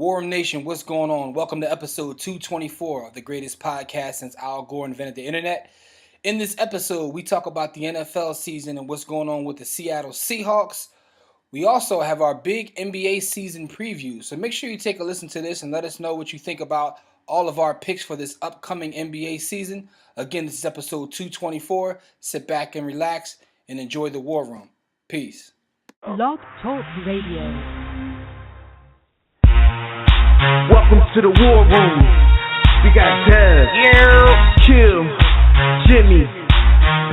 War Room Nation, what's going on? Welcome to episode 224 of the greatest podcast since Al Gore invented the internet. In this episode, we talk about the NFL season and what's going on with the Seattle Seahawks. We also have our big NBA season preview, so make sure you take a listen to this and let us know what you think about all of our picks for this upcoming NBA season. Again, this is episode 224. Sit back and relax and enjoy the War Room. Peace. Blog Talk Radio. Welcome to the War Room. We got Dev, Kim, Jimmy,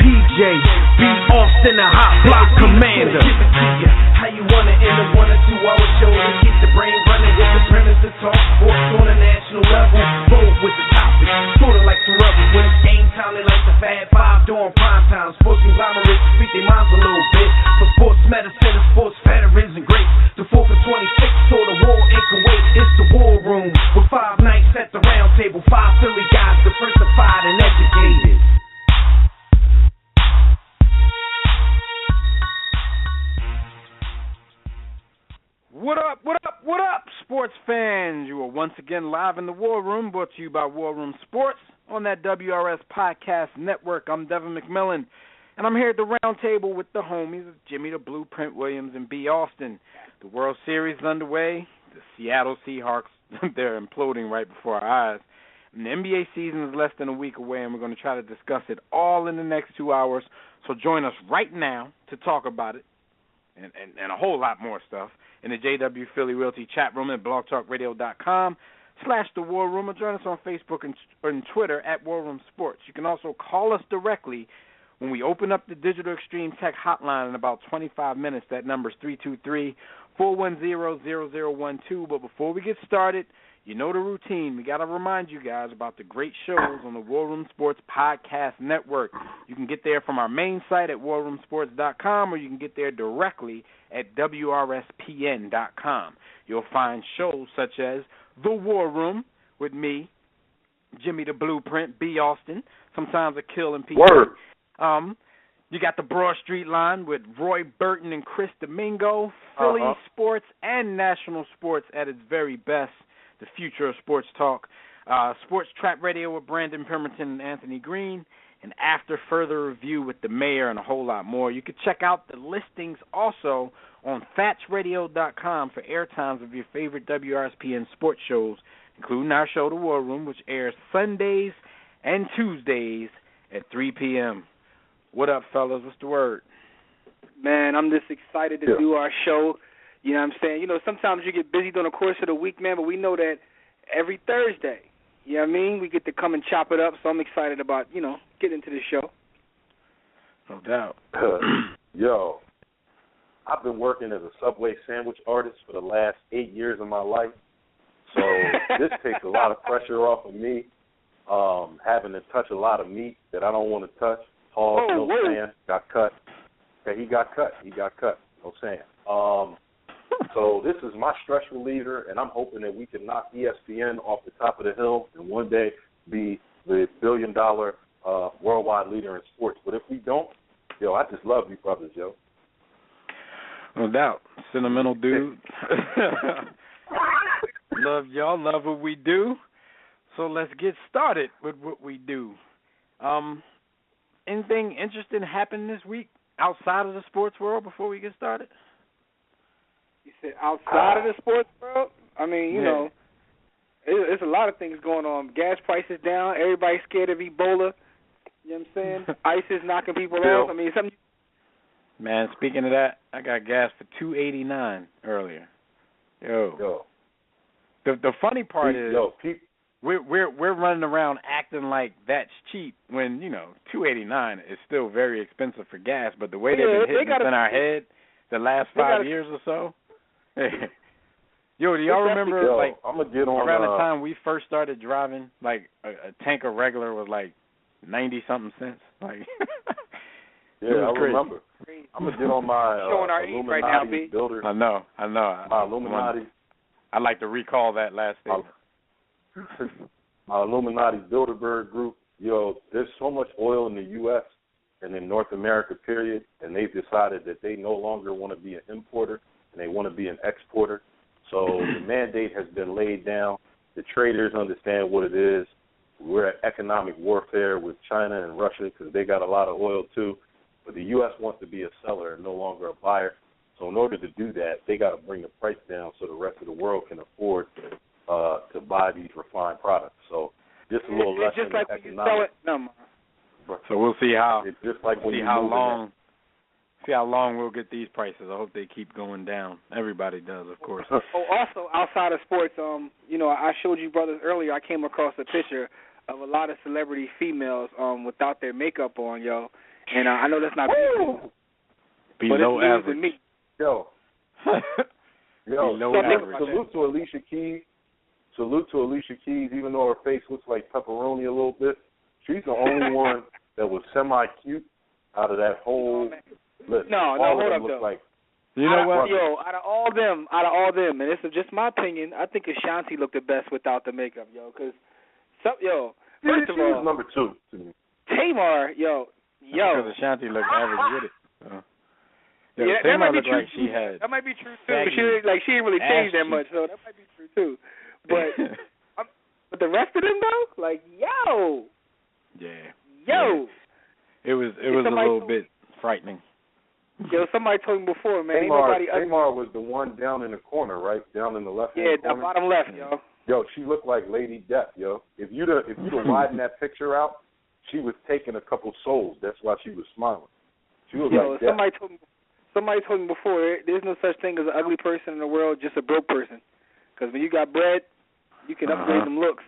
PJ, B. Austin, the Hot Block Commander. How you want it in the 1 or 2 hour show to keep the brain running with the premise to talk sports on a national level. Bold with the topic, sorta like the rebels. When it's game time, they like the Fab Five during prime time. Sports conglomerates speak their minds a little bit. For sports medicine and sports veterans and greats. The 4 for 26 or the war in Kuwait. It's the War Room with 5 nights at the round table. 5 Philly guys, diversified and educated. What up, sports fans? You are once again live in the War Room, brought to you by War Room Sports on that WRS Podcast Network. I'm Devin McMillan, and I'm here at the round table with the homies, Jimmy the Blueprint Williams and B. Austin. The World Series is underway. The Seattle Seahawks, they're imploding right before our eyes. And the NBA season is less than a week away, and we're going to try to discuss it all in the next 2 hours. So join us right now to talk about it and a whole lot more stuff in the JW Philly Realty chat room at blogtalkradio.com/The War Room, or join us on Facebook and Twitter at War Room Sports. You can also call us directly when we open up the Digital Extreme Tech hotline in about 25 minutes. That number is 323-410-0012. But before we get started, you know the routine. We got to remind you guys about the great shows on the War Room Sports Podcast Network. You can get there from our main site at warroomsports.com, or you can get there directly at WRSPN.com. You'll find shows such as The War Room with me, Jimmy the Blueprint, B. Austin, sometimes a Kill and PJ. Word. You got the Broad Street Line with Roy Burton and Chris Domingo, Philly sports and national sports at its very best, the future of sports talk. Sports Trap Radio with Brandon Pemberton and Anthony Green, and After Further Review with the Mayor, and a whole lot more. You can check out the listings also on fatsradio.com for airtimes of your favorite WRSPN sports shows, including our show, The War Room, which airs Sundays and Tuesdays at 3 p.m. What up, fellas? What's the word? Man, I'm just excited to do our show. You know what I'm saying? You know, sometimes you get busy during the course of the week, man, but we know that every Thursday, you know what I mean, we get to come and chop it up, so I'm excited about, you know, getting into the show. No doubt. Yo, I've been working as a Subway sandwich artist for the last 8 years of my life, so this takes a lot of pressure off of me, having to touch a lot of meat that I don't want to touch. Pause, no saying, got cut. Okay, he got cut, no saying. So this is my stress reliever, and I'm hoping that we can knock ESPN off the top of the hill and one day be the billion-dollar worldwide leader in sports. But if we don't, yo, I just love you brothers, yo. No doubt. Sentimental dude. Love y'all, love what we do. So let's get started with what we do. Anything interesting happened this week outside of the sports world before we get started? You said outside of the sports world? I mean, you know, there's a lot of things going on. Gas prices down. Everybody's scared of Ebola. You know what I'm saying? ISIS knocking people off. I mean, something. Man, speaking of that, I got gas for $2.89 earlier. Yo. The funny part is, we're running around acting like that's cheap when, you know, $2.89 is still very expensive for gas. But the way they've been hitting us in our head the last 5 years or so. Yo, do y'all remember, I'm gonna get on, around the time we first started driving, like, a tank of regular was like 90-something cents? Like, yeah, I remember. I'm going to get on my showing our Illuminati right now, B. builder. I know. My Illuminati. I'd like to recall that last statement. My Illuminati Bilderberg group. Yo, there's so much oil in the U.S. and in North America, period, and they've decided that they no longer want to be an importer and they want to be an exporter. So the mandate has been laid down. The traders understand what it is. We're at economic warfare with China and Russia because they got a lot of oil too. But the U.S. wants to be a seller and no longer a buyer. So in order to do that, they got to bring the price down so the rest of the world can afford to buy these refined products. So just a little lesson just like in when you sell it. economics. No, So we'll see how. It's just like when see you how move long. See how long we'll get these prices. I hope they keep going down. Everybody does, of course. Oh, also outside of sports, I showed you brothers earlier. I came across a picture of a lot of celebrity females without their makeup on, yo. And I know that's not below average. average. Me. Yo, Below average. Salute to Alicia Keys. Even though her face looks like pepperoni a little bit, she's the only one that was semi-cute out of that whole list. No, all hold of up, them look though. like. You know what? Yo, out of all them, and this is just my opinion, I think Ashanti looked the best without the makeup, yo. Because, first of She all, was number 2 to me. Tamar, Because Ashanti looked average with it. Yeah, that Tamar might be looked true. like she had. That might be true too. saggy She didn't really change that ass much, so that might be true too. But but the rest of them though, like Yeah. It was a little bit frightening. Yo, somebody told me before, man. Tamar was the one down in the corner, right? Down in the left-hand corner. Yeah, the bottom left, yo. Yo, she looked like Lady Death, yo. If you'd have widened that picture out, she was taking a couple souls. That's why she was smiling. She was like Death. Somebody told me before, there's no such thing as an ugly person in the world, just a broke person. Because when you got bread, you can upgrade them looks.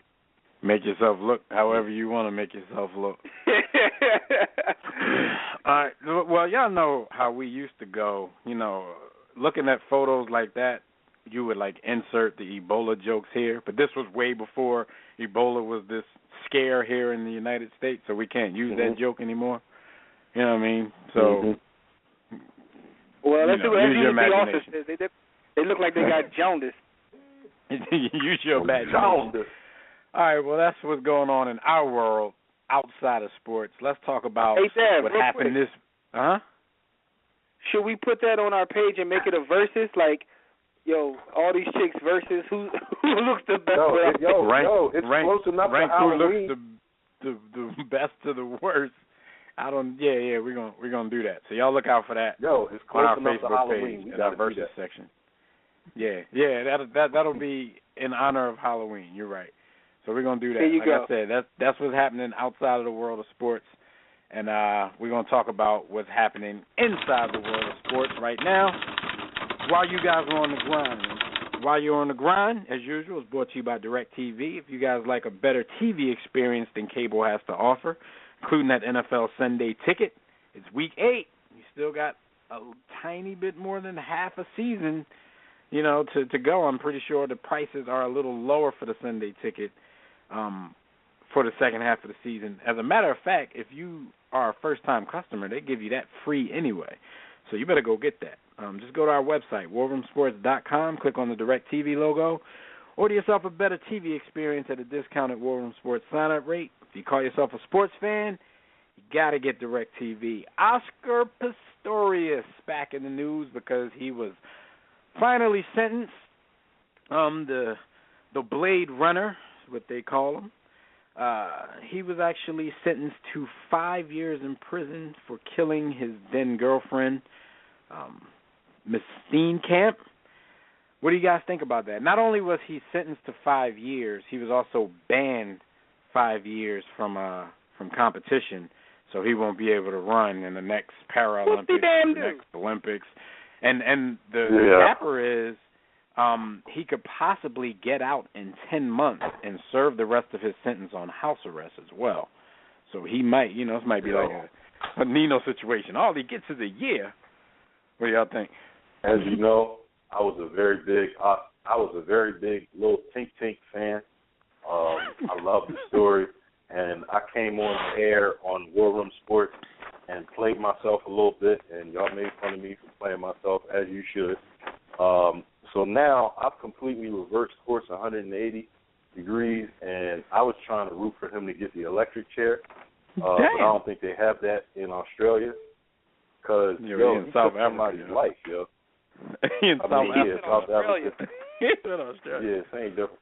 Make yourself look however you want to make yourself look. All right. Well, y'all know how we used to go. Looking at photos like that, you would insert the Ebola jokes here. But this was way before Ebola was this scare here in the United States, so we can't use that joke anymore. You know what I mean? So, well, let's do use your what the imagination. office says. They look like they got jaundice. Use your imagination. Jaundice. All right, well, that's what's going on in our world outside of sports. Let's talk about what happened quick. Huh? Should we put that on our page and make it a versus? Like, all these chicks versus who looks the best? It's close enough rank to Halloween. Who looks the best to the worst. We're gonna do that. So y'all look out for that. It's close on our enough to Facebook Halloween. page in our versus section. Yeah, that'll be in honor of Halloween. You're right. So we're gonna do that. I said, that's what's happening outside of the world of sports, and we're gonna talk about what's happening inside the world of sports right now. While you guys are on the grind, while you're on the grind, as usual, it's brought to you by DirecTV. If you guys like a better TV experience than cable has to offer, including that NFL Sunday ticket, it's Week 8. You still got a tiny bit more than half a season, to go. I'm pretty sure the prices are a little lower for the Sunday ticket for the second half of the season. As a matter of fact, if you are a first-time customer, they give you that free anyway. So you better go get that. Just go to our website, warroomsports.com, click on the DirecTV logo, order yourself a better TV experience at a discounted War Room Sports sign-up rate. If you call yourself a sports fan, you got to get DirecTV. Oscar Pistorius back in the news because he was finally sentenced. The Blade Runner is what they call him. He was actually sentenced to 5 years in prison for killing his then girlfriend, Miss Steenkamp. What do you guys think about that? Not only was he sentenced to 5 years, he was also banned 5 years from competition, so he won't be able to run in the next Paralympics, the next Olympics. And the capper is he could possibly get out in 10 months and serve the rest of his sentence on house arrest as well. So he might, this might be like a Nino situation. All he gets is a year. What do y'all think? As you know, I was a very big little Tink fan. I love the story, and I came on the air on War Room Sports and played myself a little bit, and y'all made fun of me for playing myself, as you should. So now I've completely reversed course 180 degrees, and I was trying to root for him to get the electric chair, but I don't think they have that in Australia, because, he took somebody's life, yo. In South Africa. South Africa. in Australia. Yeah, same difference.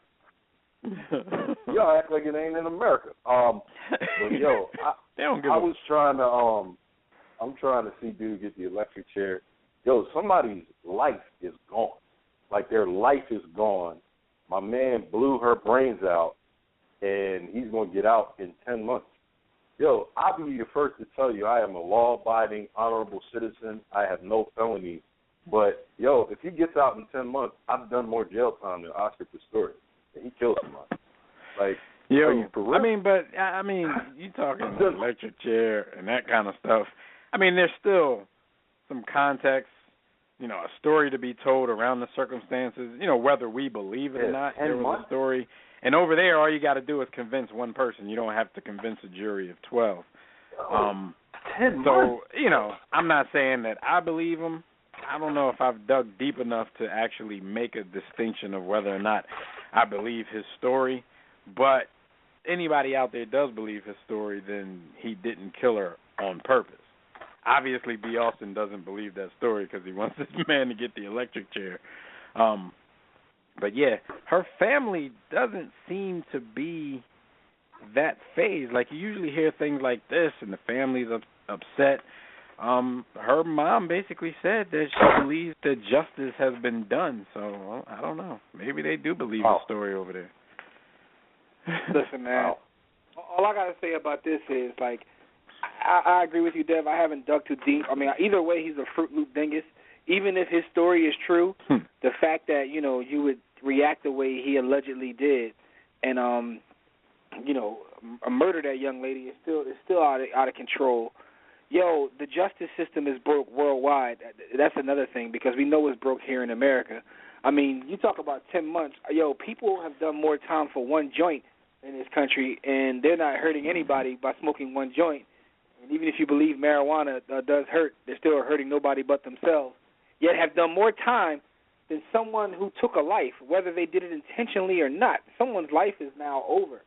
Y'all act like it ain't in America. But yo, I'm trying to see dude get the electric chair. Yo, somebody's life is gone. Like their life is gone. My man blew her brains out, and he's gonna get out in 10 months. Yo, I'll be the first to tell you I am a law-abiding, honorable citizen. I have no felonies. But, yo, if he gets out in 10 months, I've done more jail time than Oscar Pistorius. And he killed somebody. Like, are you for real? You talking electric chair and that kind of stuff. I mean, there's still some context, a story to be told around the circumstances, whether we believe it or not. There was a story. And over there, all you got to do is convince one person. You don't have to convince a jury of 12. 10 months. I'm not saying that I believe him. I don't know if I've dug deep enough to actually make a distinction of whether or not I believe his story. But anybody out there does believe his story, then he didn't kill her on purpose. Obviously, B. Austin doesn't believe that story because he wants this man to get the electric chair. But, yeah, her family doesn't seem to be that phased. Like, you usually hear things like this, and the family's upset. Her mom basically said that she believes that justice has been done. So, well, I don't know. Maybe they do believe the story over there. Listen, man, all I got to say about this is, like, I agree with you, Dev. I haven't dug too deep. I mean, either way, he's a Fruit Loop dingus. Even if his story is true, the fact that, you would react the way he allegedly did and, murder that young lady is still out of control. Yo, the justice system is broke worldwide. That's another thing because we know it's broke here in America. I mean, you talk about 10 months. Yo, people have done more time for one joint in this country, and they're not hurting anybody by smoking one joint. And even if you believe marijuana does hurt, they're still hurting nobody but themselves, yet have done more time than someone who took a life, whether they did it intentionally or not. Someone's life is now over.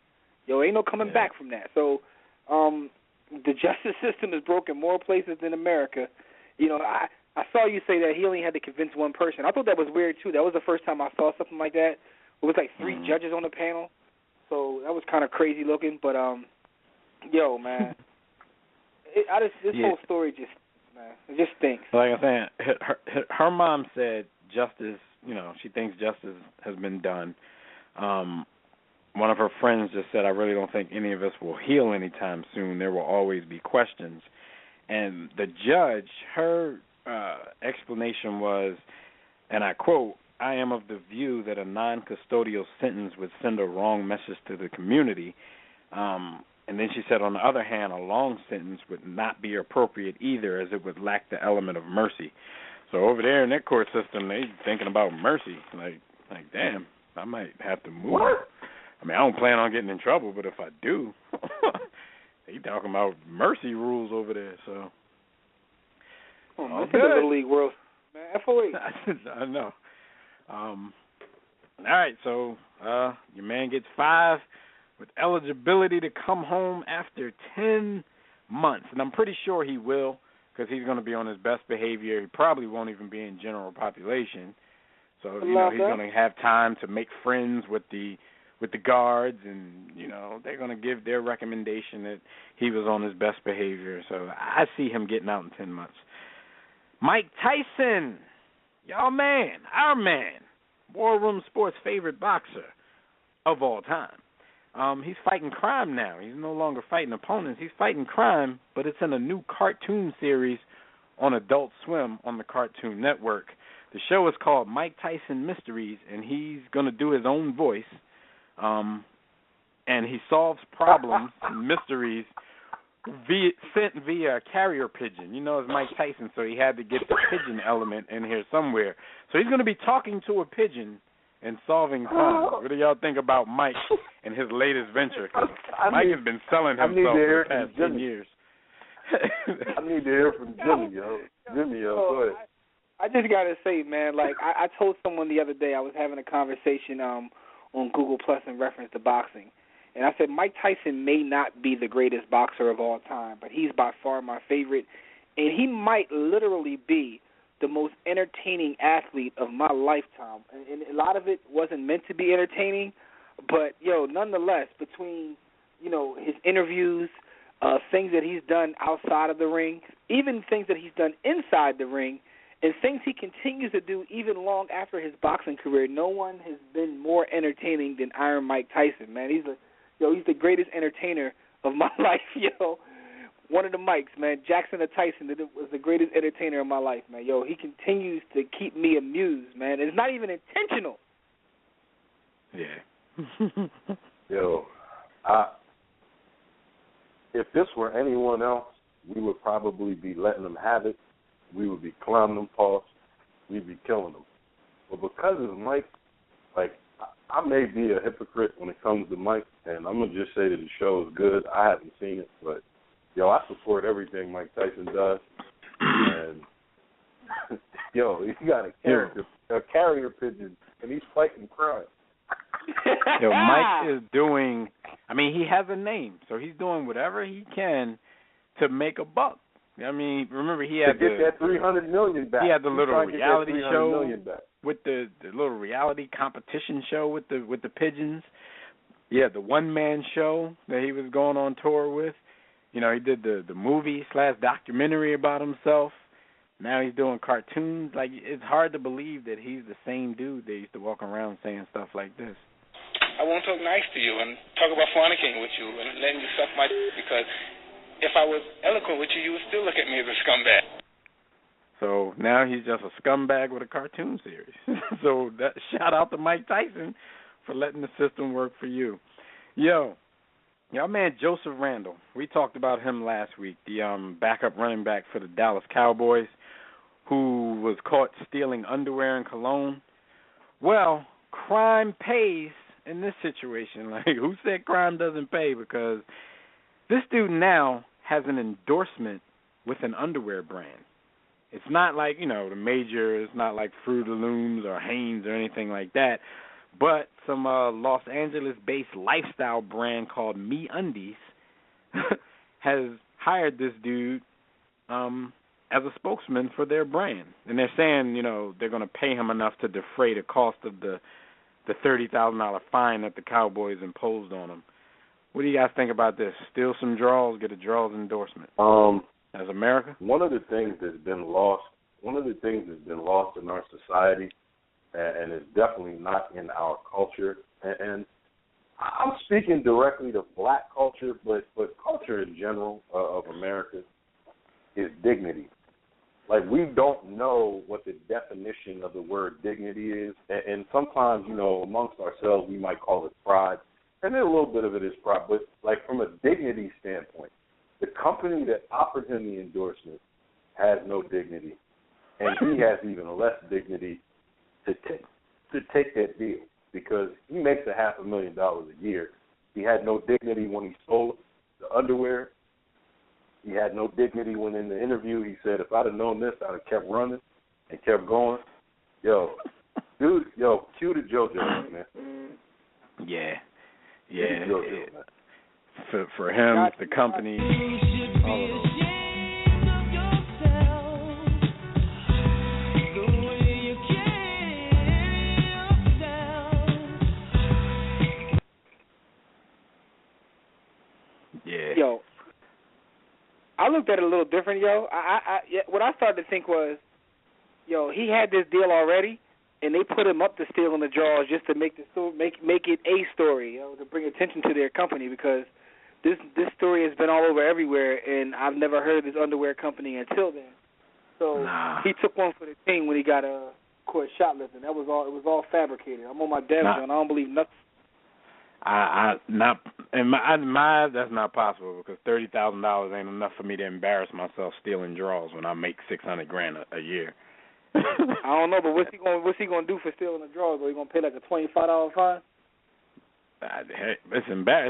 Yo, ain't no coming back from that. So the justice system is broken more places than America. I saw you say that he only had to convince one person. I thought that was weird, too. That was the first time I saw something like that. It was like 3 judges on the panel. So that was kind of crazy looking. But, yo, man, this whole story it just stinks. Like I'm saying, her mom said justice, she thinks justice has been done. One of her friends just said, I really don't think any of us will heal anytime soon. There will always be questions. And the judge, her explanation was, and I quote, I am of the view that a non-custodial sentence would send a wrong message to the community. And then she said, on the other hand, a long sentence would not be appropriate either, as it would lack the element of mercy. So over there in that court system, they thinking about mercy. Like damn, I might have to move. What? I mean, I don't plan on getting in trouble, but if I do, they talking about mercy rules over there. So, this is the Little League world, man. FOA. I know. All right, so your man gets 5 with eligibility to come home after 10 months, and I'm pretty sure he will because he's going to be on his best behavior. He probably won't even be in general population, so he's going to have time to make friends with the guards, and they're going to give their recommendation that he was on his best behavior. So I see him getting out in 10 months. Mike Tyson, y'all man, our man, War Room Sports' favorite boxer of all time. He's fighting crime now. He's no longer fighting opponents. He's fighting crime, but it's in a new cartoon series on Adult Swim on the Cartoon Network. The show is called Mike Tyson Mysteries, and he's going to do his own voice. And he solves problems and mysteries sent via a carrier pigeon. It's Mike Tyson, so he had to get the pigeon element in here somewhere. So he's going to be talking to a pigeon and solving crimes. What do y'all think about Mike and his latest venture? Mike has been selling himself for the past 10 years. I need to hear from Jimmy, yo. Go ahead. I just got to say, man, like I told someone the other day, I was having a conversation on Google Plus in reference to boxing. And I said Mike Tyson may not be the greatest boxer of all time, but he's by far my favorite. And he might literally be the most entertaining athlete of my lifetime. And a lot of it wasn't meant to be entertaining, but, nonetheless, between, his interviews, things that he's done outside of the ring, even things that he's done inside the ring, and things he continues to do even long after his boxing career, no one has been more entertaining than Iron Mike Tyson, man. He's the greatest entertainer of my life, One of the Mikes, man. Jackson or Tyson was the greatest entertainer of my life, man. He continues to keep me amused, man. It's not even intentional. Yeah. If this were anyone else, we would probably be letting them have it. We would be clowning them, Paul. We'd be killing them. But because it's Mike, I may be a hypocrite when it comes to Mike, and I'm going to just say that the show is good. I haven't seen it, but, I support everything Mike Tyson does. And, he got a carrier pigeon, and he's fighting crime. Mike is doing, he has a name, so he's doing whatever he can to make a buck. Remember he had to get that $300 million back. He had the little reality show with the little reality competition show with the pigeons. Yeah, the one-man show that he was going on tour with. He did the movie / documentary about himself. Now he's doing cartoons. It's hard to believe that he's the same dude that used to walk around saying stuff like this. I won't talk nice to you and talk about fornicating with you and letting you suck my dick, because if I was eloquent with you, you would still look at me as a scumbag. So now he's just a scumbag with a cartoon series. So shout out to Mike Tyson for letting the system work for you. Y'all man Joseph Randle. We talked about him last week, the backup running back for the Dallas Cowboys, who was caught stealing underwear and cologne. Well, crime pays in this situation. Who said crime doesn't pay? Because this dude now has an endorsement with an underwear brand. It's not like, the major, it's not like Fruit of the Looms or Hanes or anything like that, but some Los Angeles-based lifestyle brand called MeUndies has hired this dude as a spokesman for their brand. And they're saying, they're going to pay him enough to defray the cost of the $30,000 fine that the Cowboys imposed on him. What do you guys think about this? Steal some draws, get a draws endorsement. As America? One of the things that's been lost in our society, and is definitely not in our culture, and I'm speaking directly to black culture, but culture in general of America, is dignity. We don't know what the definition of the word dignity is, and sometimes, amongst ourselves, we might call it pride. And then a little bit of it is pride, but from a dignity standpoint, the company that offered him the endorsement has no dignity, and he has even less dignity to take that deal, because he makes $500,000 a year. He had no dignity when he stole the underwear. He had no dignity when in the interview he said, if I'd have known this, I'd have kept running and kept going. Cue the JoJo, man. Yeah. For him, the company, all of those. Yeah. I looked at it a little different, what I started to think was, he had this deal already, and they put him up to stealing the draws just to make it a story, to bring attention to their company, because this story has been all over everywhere, and I've never heard of this underwear company until then. So he took one for the team when he got caught shoplifting. It was all fabricated. I'm on my dad's and I don't believe nothing. That's not possible, because $30,000 ain't enough for me to embarrass myself stealing draws when I make $600,000 a year. I don't know, but what's he gonna do for stealing the draws? Are he gonna pay like a $25 fine? It's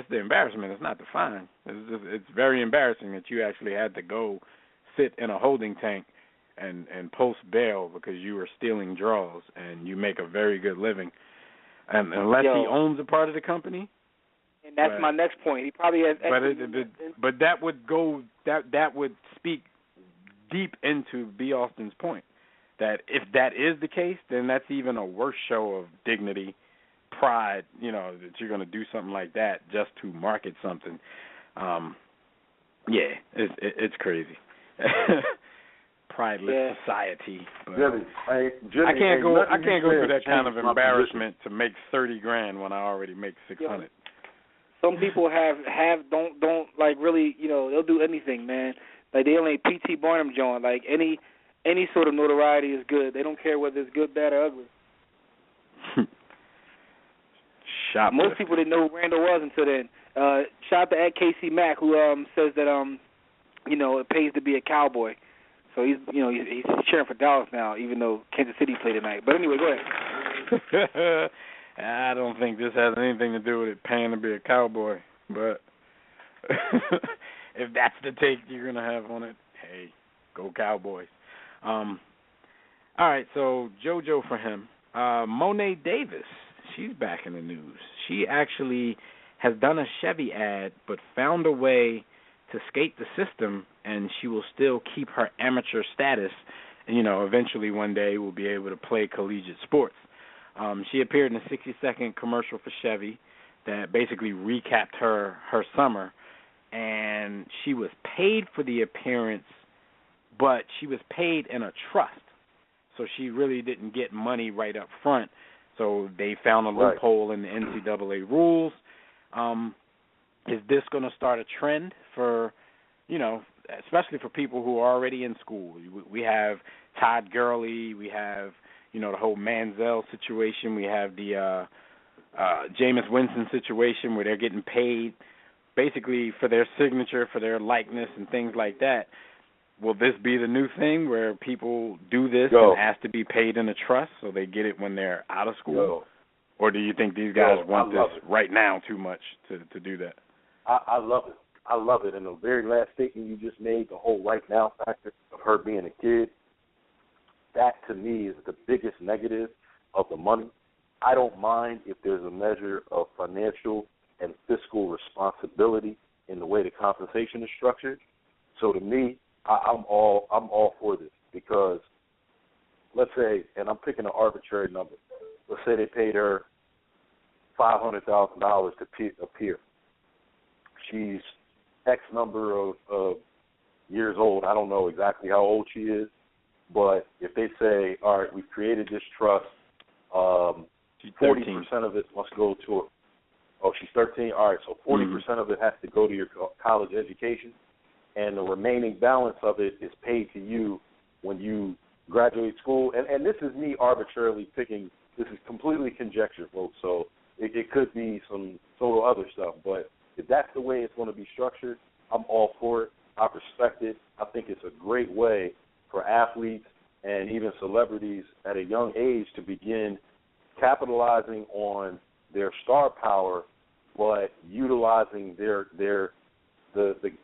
the embarrassment. It's not the fine. It's very embarrassing that you actually had to go sit in a holding tank and post bail because you were stealing draws, and you make a very good living. And unless he owns a part of the company. And that's my next point. He probably has. But that would go. That would speak deep into B. Austin's point, that if that is the case, then that's even a worse show of dignity, pride, that you're going to do something like that just to market something. It's crazy. Prideless society. But Jimmy, I can't go through that kind of embarrassment to make $30,000 when I already make $600. Some people don't like really, they'll do anything, man. Like they only P.T. Barnum joint. Like any sort of notoriety is good. They don't care whether it's good, bad, or ugly. Most people didn't know who Randall was until then. Shout out to Ed Casey Mack, who says that it pays to be a Cowboy. So he's cheering for Dallas now, even though Kansas City played tonight. But anyway, go ahead. I don't think this has anything to do with it paying to be a Cowboy, but if that's the take you're gonna have on it, hey, go Cowboys. All right, so JoJo for him. Monet Davis, she's back in the news. She actually has done a Chevy ad, but found a way to skate the system, and she will still keep her amateur status, and, eventually one day will be able to play collegiate sports. She appeared in a 60-second commercial for Chevy that basically recapped her summer, and she was paid for the appearance, but she was paid in a trust, so she really didn't get money right up front. So they found a loophole in the NCAA rules. Is this going to start a trend for, especially for people who are already in school? We have Todd Gurley, we have, the whole Manziel situation, we have the Jameis Winston situation where they're getting paid basically for their signature, for their likeness and things like that. Will this be the new thing where people do this and ask to be paid in a trust so they get it when they're out of school? Or do you think these guys want this right now too much to do that? I love it. I love it. And the very last statement you just made, the whole right now factor of her being a kid, that to me is the biggest negative of the money. I don't mind if there's a measure of financial and fiscal responsibility in the way the compensation is structured. So to me, I'm all for this because let's say, and I'm picking an arbitrary number, let's say they paid her $500,000 to appear. She's X number of years old. I don't know exactly how old she is, but if they say, all right, we've created this trust, 40% of it must go to her. Oh, she's 13? All right, so 40% of it has to go to your college education, and the remaining balance of it is paid to you when you graduate school. And this is me arbitrarily picking. This is completely conjecture, folks, so it could be some total other stuff. But if that's the way it's going to be structured, I'm all for it. I respect it. I think it's a great way for athletes and even celebrities at a young age to begin capitalizing on their star power, but utilizing the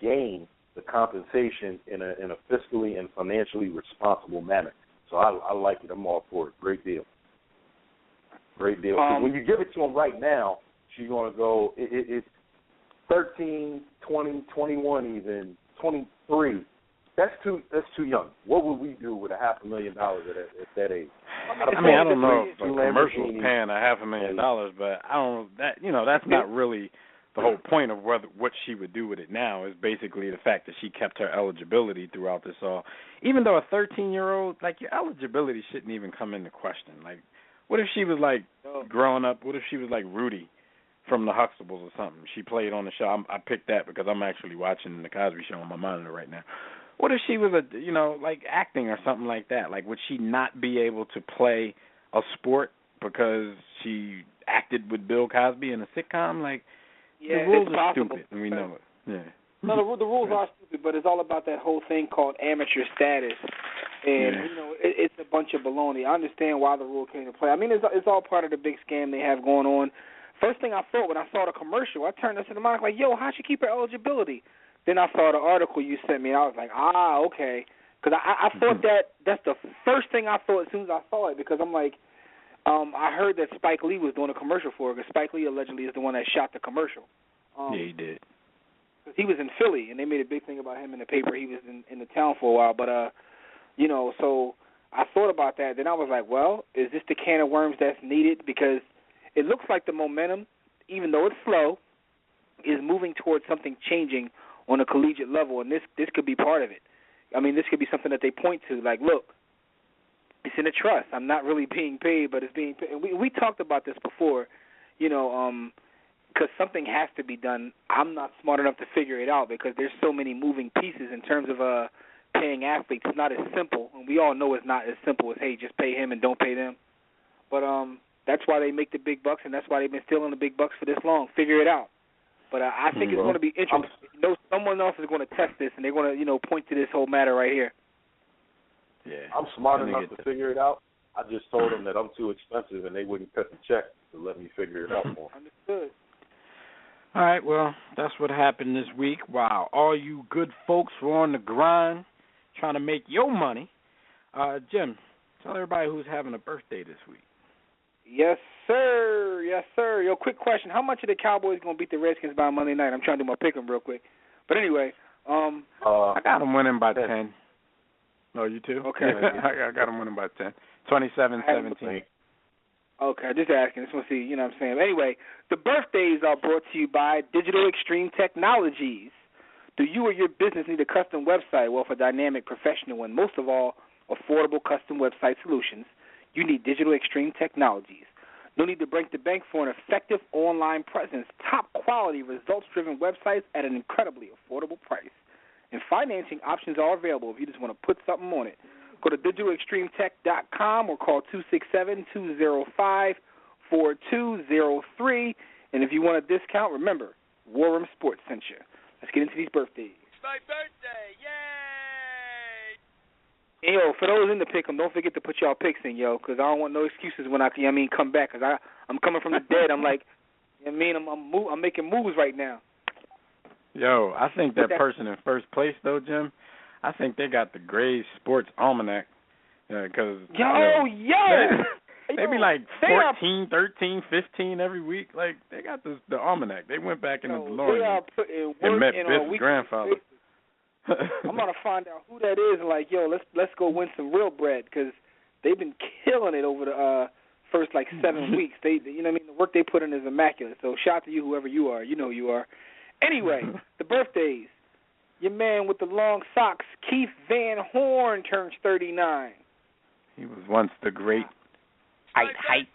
gain, the compensation in a fiscally and financially responsible manner. So I like it. I'm all for it. Great deal. Great deal. When you give it to them right now, she's going to go, it's 13, 20, 21 even, 23. That's too young. What would we do with $500,000 at that age? I mean, I don't know if a commercial's paying $500,000, but I don't. That's not really the whole point of what she would do with it now. Is basically the fact that she kept her eligibility throughout this all. Even though a 13-year-old, like, your eligibility shouldn't even come into question. Like, what if she was like growing up? What if she was like Rudy from the Huxtables or something? She played on the show. I picked that because I'm actually watching the Cosby Show on my monitor right now. What if she was like acting or something like that? Like, would she not be able to play a sport because she acted with Bill Cosby in a sitcom? Like, the rules are stupid, and we know it. Yeah. No, the rules are stupid, but it's all about that whole thing called amateur status, and it's a bunch of baloney. I understand why the rule came into play. I mean, it's all part of the big scam they have going on. First thing I thought when I saw the commercial, I turned this into mind like, yo, how'd she keep her eligibility? Then I saw the article you sent me, and I was like, okay. Because I thought that's the first thing I thought as soon as I saw it, because I'm like, I heard that Spike Lee was doing a commercial for her, because Spike Lee allegedly is the one that shot the commercial. Yeah, he did. Because he was in Philly, and they made a big thing about him in the paper. He was in the town for a while. But, so I thought about that. Then I was like, well, is this the can of worms that's needed? Because it looks like the momentum, even though it's slow, is moving towards something changing on a collegiate level, and this could be part of it. I mean, this could be something that they point to, like, look, it's in a trust. I'm not really being paid, but it's being paid. And we talked about this before, because something has to be done. I'm not smart enough to figure it out because there's so many moving pieces in terms of paying athletes. It's not as simple, and we all know it's not as simple as, hey, just pay him and don't pay them. But that's why they make the big bucks, and that's why they've been stealing the big bucks for this long. Figure it out. But I think it's going to be interesting. Someone else is going to test this, and they're going to, point to this whole matter right here. Yeah, I'm smart enough to figure it out. I just told them that I'm too expensive, and they wouldn't cut the check to let me figure it out for them. Understood. All right, well, that's what happened this week. Wow, all you good folks were on the grind trying to make your money. Jim, tell everybody who's having a birthday this week. Yes, sir. Yes, sir. Yo, quick question. How much are the Cowboys going to beat the Redskins by Monday night? I'm trying to do my pick-em real quick. But anyway. I got them winning by 10. Oh, you too? Okay. I got them winning by 10. 27-17. Okay, just asking. Just want to see, you know what I'm saying. Anyway, the birthdays are brought to you by Digital Extreme Technologies. Do you or your business need a custom website? Well, for dynamic, professional, and most of all, affordable custom website solutions, you need Digital Extreme Technologies. No need to break the bank for an effective online presence, top-quality, results-driven websites at an incredibly affordable price. And financing options are available if you just want to put something on it. Go to digitalextremetech.com or call 267-205-4203. And if you want a discount, remember, War Room Sports sent you. Let's get into these birthdays. It's my birthday. Yay! Hey, yo, for those in the pick'em, don't forget to put y'all picks in, yo, because I don't want no excuses when come back, because I'm coming from the dead. I'm like, I'm making moves right now. Yo, I think that person in first place, though, Jim, I think they got the Grays Sports Almanac. Cause, They be like 14, 13, 15 every week. Like, they got the Almanac. They went back in the DeLorean and met Biff's grandfather. I'm going to find out who that is and, like, yo, let's go win some real bread because they've been killing it over the first, 7 weeks. They, you know what I mean? The work they put in is immaculate. So shout out to you, whoever you are. You know who you are. Anyway, the birthdays. Your man with the long socks, Keith Van Horn, turns 39. He was once the great height.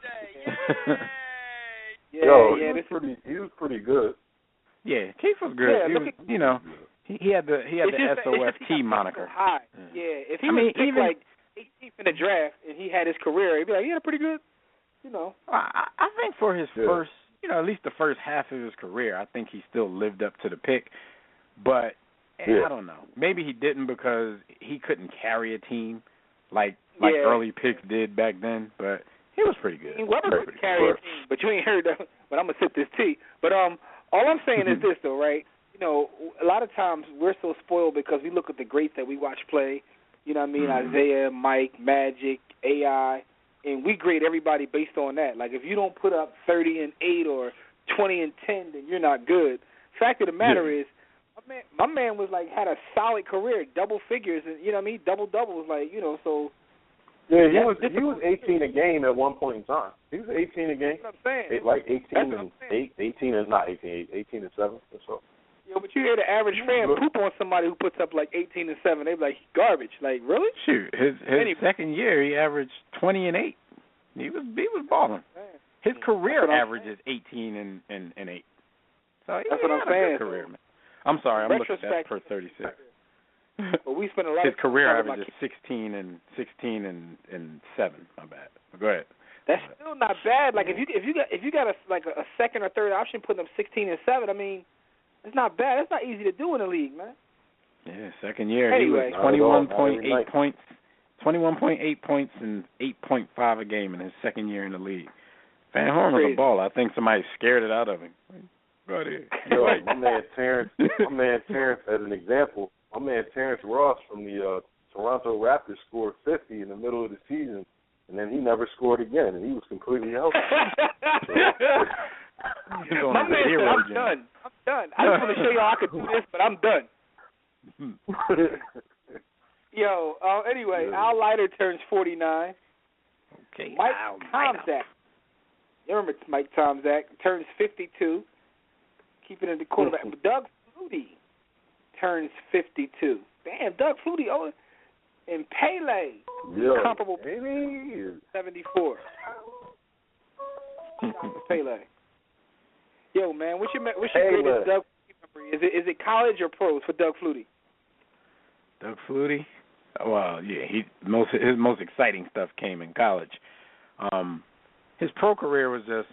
He was pretty good. Yeah, Keith was good. Yeah, he was, he had the SOFT moniker. High. Yeah, if he was picked like 18th in the draft and he had his career, he'd be like, he had a pretty good, I think for his first, at least the first half of his career, I think he still lived up to the pick. But I don't know. Maybe he didn't because he couldn't carry a team like early picks did back then. But he was pretty good. Weber could carry a team, but you ain't heard that. But I'm going to sip this tea. But all I'm saying is this, though, right? A lot of times we're so spoiled because we look at the greats that we watch play, you know what I mean, Isaiah, Mike, Magic, AI, and we grade everybody based on that. Like, if you don't put up 30-8 or 20-10, then you're not good. Fact of the matter is, my man was had a solid career, double figures, and you know what I mean, double-doubles, so. Yeah, he was 18 a game at one point in time. He was 18 a game. That's what I'm saying. 18 and 8, 18 and not 18, 18 and 7 or so. Yeah, but you hear the average fan poop on somebody who puts up 18 and 7. They be like, garbage. Like, really? Shoot, his second year he averaged 20 and 8. He was balling. His career average is 18 and 8. So that's what I'm saying. Good career, man. I'm sorry, I'm looking at that per 36. But we spent a lot. His career average is 16 and 7. My bad. Go ahead. That's still not bad. Like if you got a second or third option putting up 16 and 7, I mean, it's not bad. It's not easy to do in the league, man. Yeah, second year anyway, he was 21.8 points, 21.8 points and 8.5 a game in his second year in the league. Van Horn was a baller. I think somebody scared it out of him. Go ahead. My man Terrence, as an example, my man Terrence Ross from the Toronto Raptors scored 50 in the middle of the season, and then he never scored again, and he was completely healthy. My man said, I'm done. I just want to show y'all I could do this, but I'm done. Yo, anyway, Al Leiter turns 49. Okay, Mike Al Tomczak. Leiter. You remember Mike Tomczak turns 52. Keeping it the quarterback. Doug Flutie turns 52. Damn, Doug Flutie. Oh, and Pele. Comparable. 74. Pele. Yo, man, what's your greatest Doug Flutie memory? Is it college or pros for Doug Flutie? Doug Flutie? Well, yeah, his most exciting stuff came in college. His pro career was just,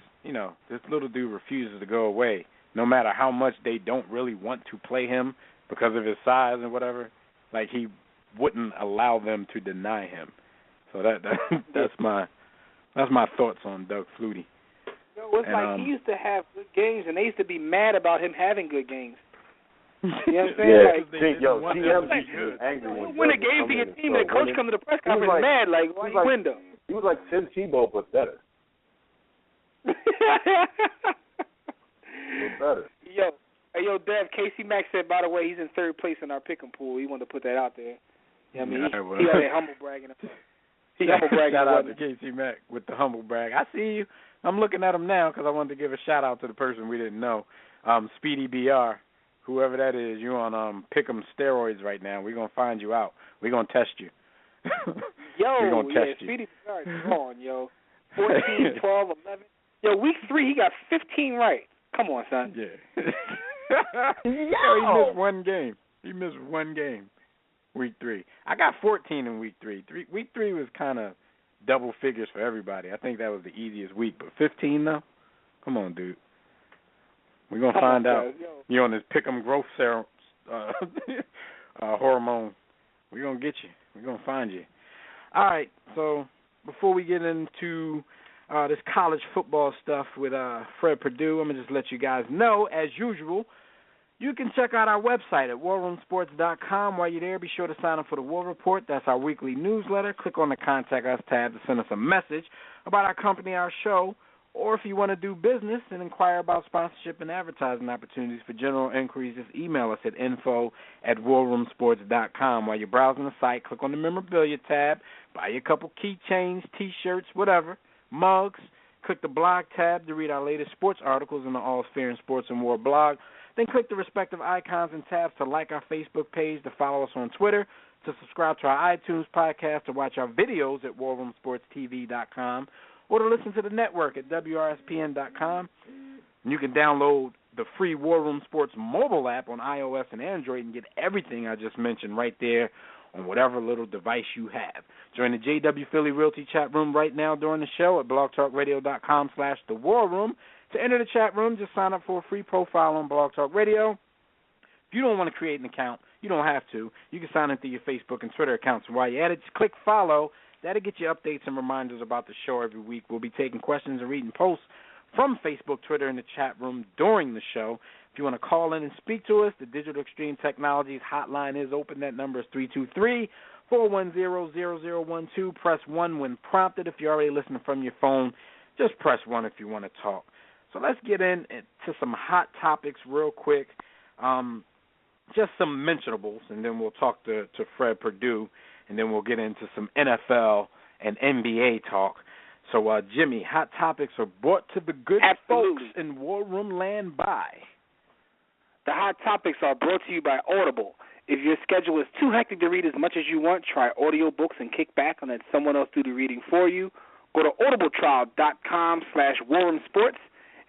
this little dude refuses to go away, no matter how much they don't really want to play him because of his size and whatever. Like, he wouldn't allow them to deny him. So that's my thoughts on Doug Flutie. He used to have good games, and they used to be mad about him having good games. You know what I'm saying? GMs used to be angry when a game to your team, and the coach come to the press conference mad, like, why you win them? He was like Tim Tebow, but better. Better. Yo, Dev, Casey Mack said, by the way, he's in third place in our pick'em pool. He wanted to put that out there. You know what I mean? He got a humble bragging. Shout out to Casey Mack with the humble brag. I see you. I'm looking at him now because I wanted to give a shout out to the person we didn't know, Speedy BR. Whoever that is, you're on pick'em steroids right now. We're gonna find you out. We're gonna test you. We're gonna test you. Speedy BR is gone, yo. 14, 12, 11. Yo, week 3 he got 15 right. Come on, son. Yeah. He missed one game. Week 3. I got 14 in week 3. Week 3 was kind of double figures for everybody. I think that was the easiest week. But 15 though? Come on, dude. We're going to find out. You're on this pick'em growth hormone. We're going to get you. We're going to find you. All right, so before we get into this college football stuff with Fred Perdue, I'm going to just let you guys know, as usual, you can check out our website at warroomsports.com. While you're there, be sure to sign up for the War Report. That's our weekly newsletter. Click on the Contact Us tab to send us a message about our company, our show, or if you want to do business and inquire about sponsorship and advertising opportunities. For general inquiries, just email us at info@warroomsports.com. While you're browsing the site, click on the memorabilia tab, buy you a couple keychains, T-shirts, whatever, mugs. Click the blog tab to read our latest sports articles in the All Fair in Sports and War blog. Then click the respective icons and tabs to like our Facebook page, to follow us on Twitter, to subscribe to our iTunes podcast, to watch our videos at warroomsportstv.com, or to listen to the network at WRSPN.com. And you can download the free War Room Sports mobile app on iOS and Android and get everything I just mentioned right there on whatever little device you have. Join the JW Philly Realty chat room right now during the show at blogtalkradio.com/The War Room. To enter the chat room, just sign up for a free profile on Blog Talk Radio. If you don't want to create an account, you don't have to. You can sign in through your Facebook and Twitter accounts. And while you're at it, just click follow. That'll get you updates and reminders about the show every week. We'll be taking questions and reading posts from Facebook, Twitter, and the chat room during the show. If you want to call in and speak to us, the Digital Extreme Technologies hotline is open. That number is 323-410-0012. Press 1 when prompted. If you're already listening from your phone, just press 1 if you want to talk. So let's get into some hot topics real quick. Just some mentionables, and then we'll talk to Fred Perdue, and then we'll get into some NFL and NBA talk. So, Jimmy, hot topics are brought to the good folks in War Room Land by. The hot topics are brought to you by Audible. If your schedule is too hectic to read as much as you want, try audiobooks and kick back and let someone else do the reading for you. Go to audibletrial.com/warroomsports.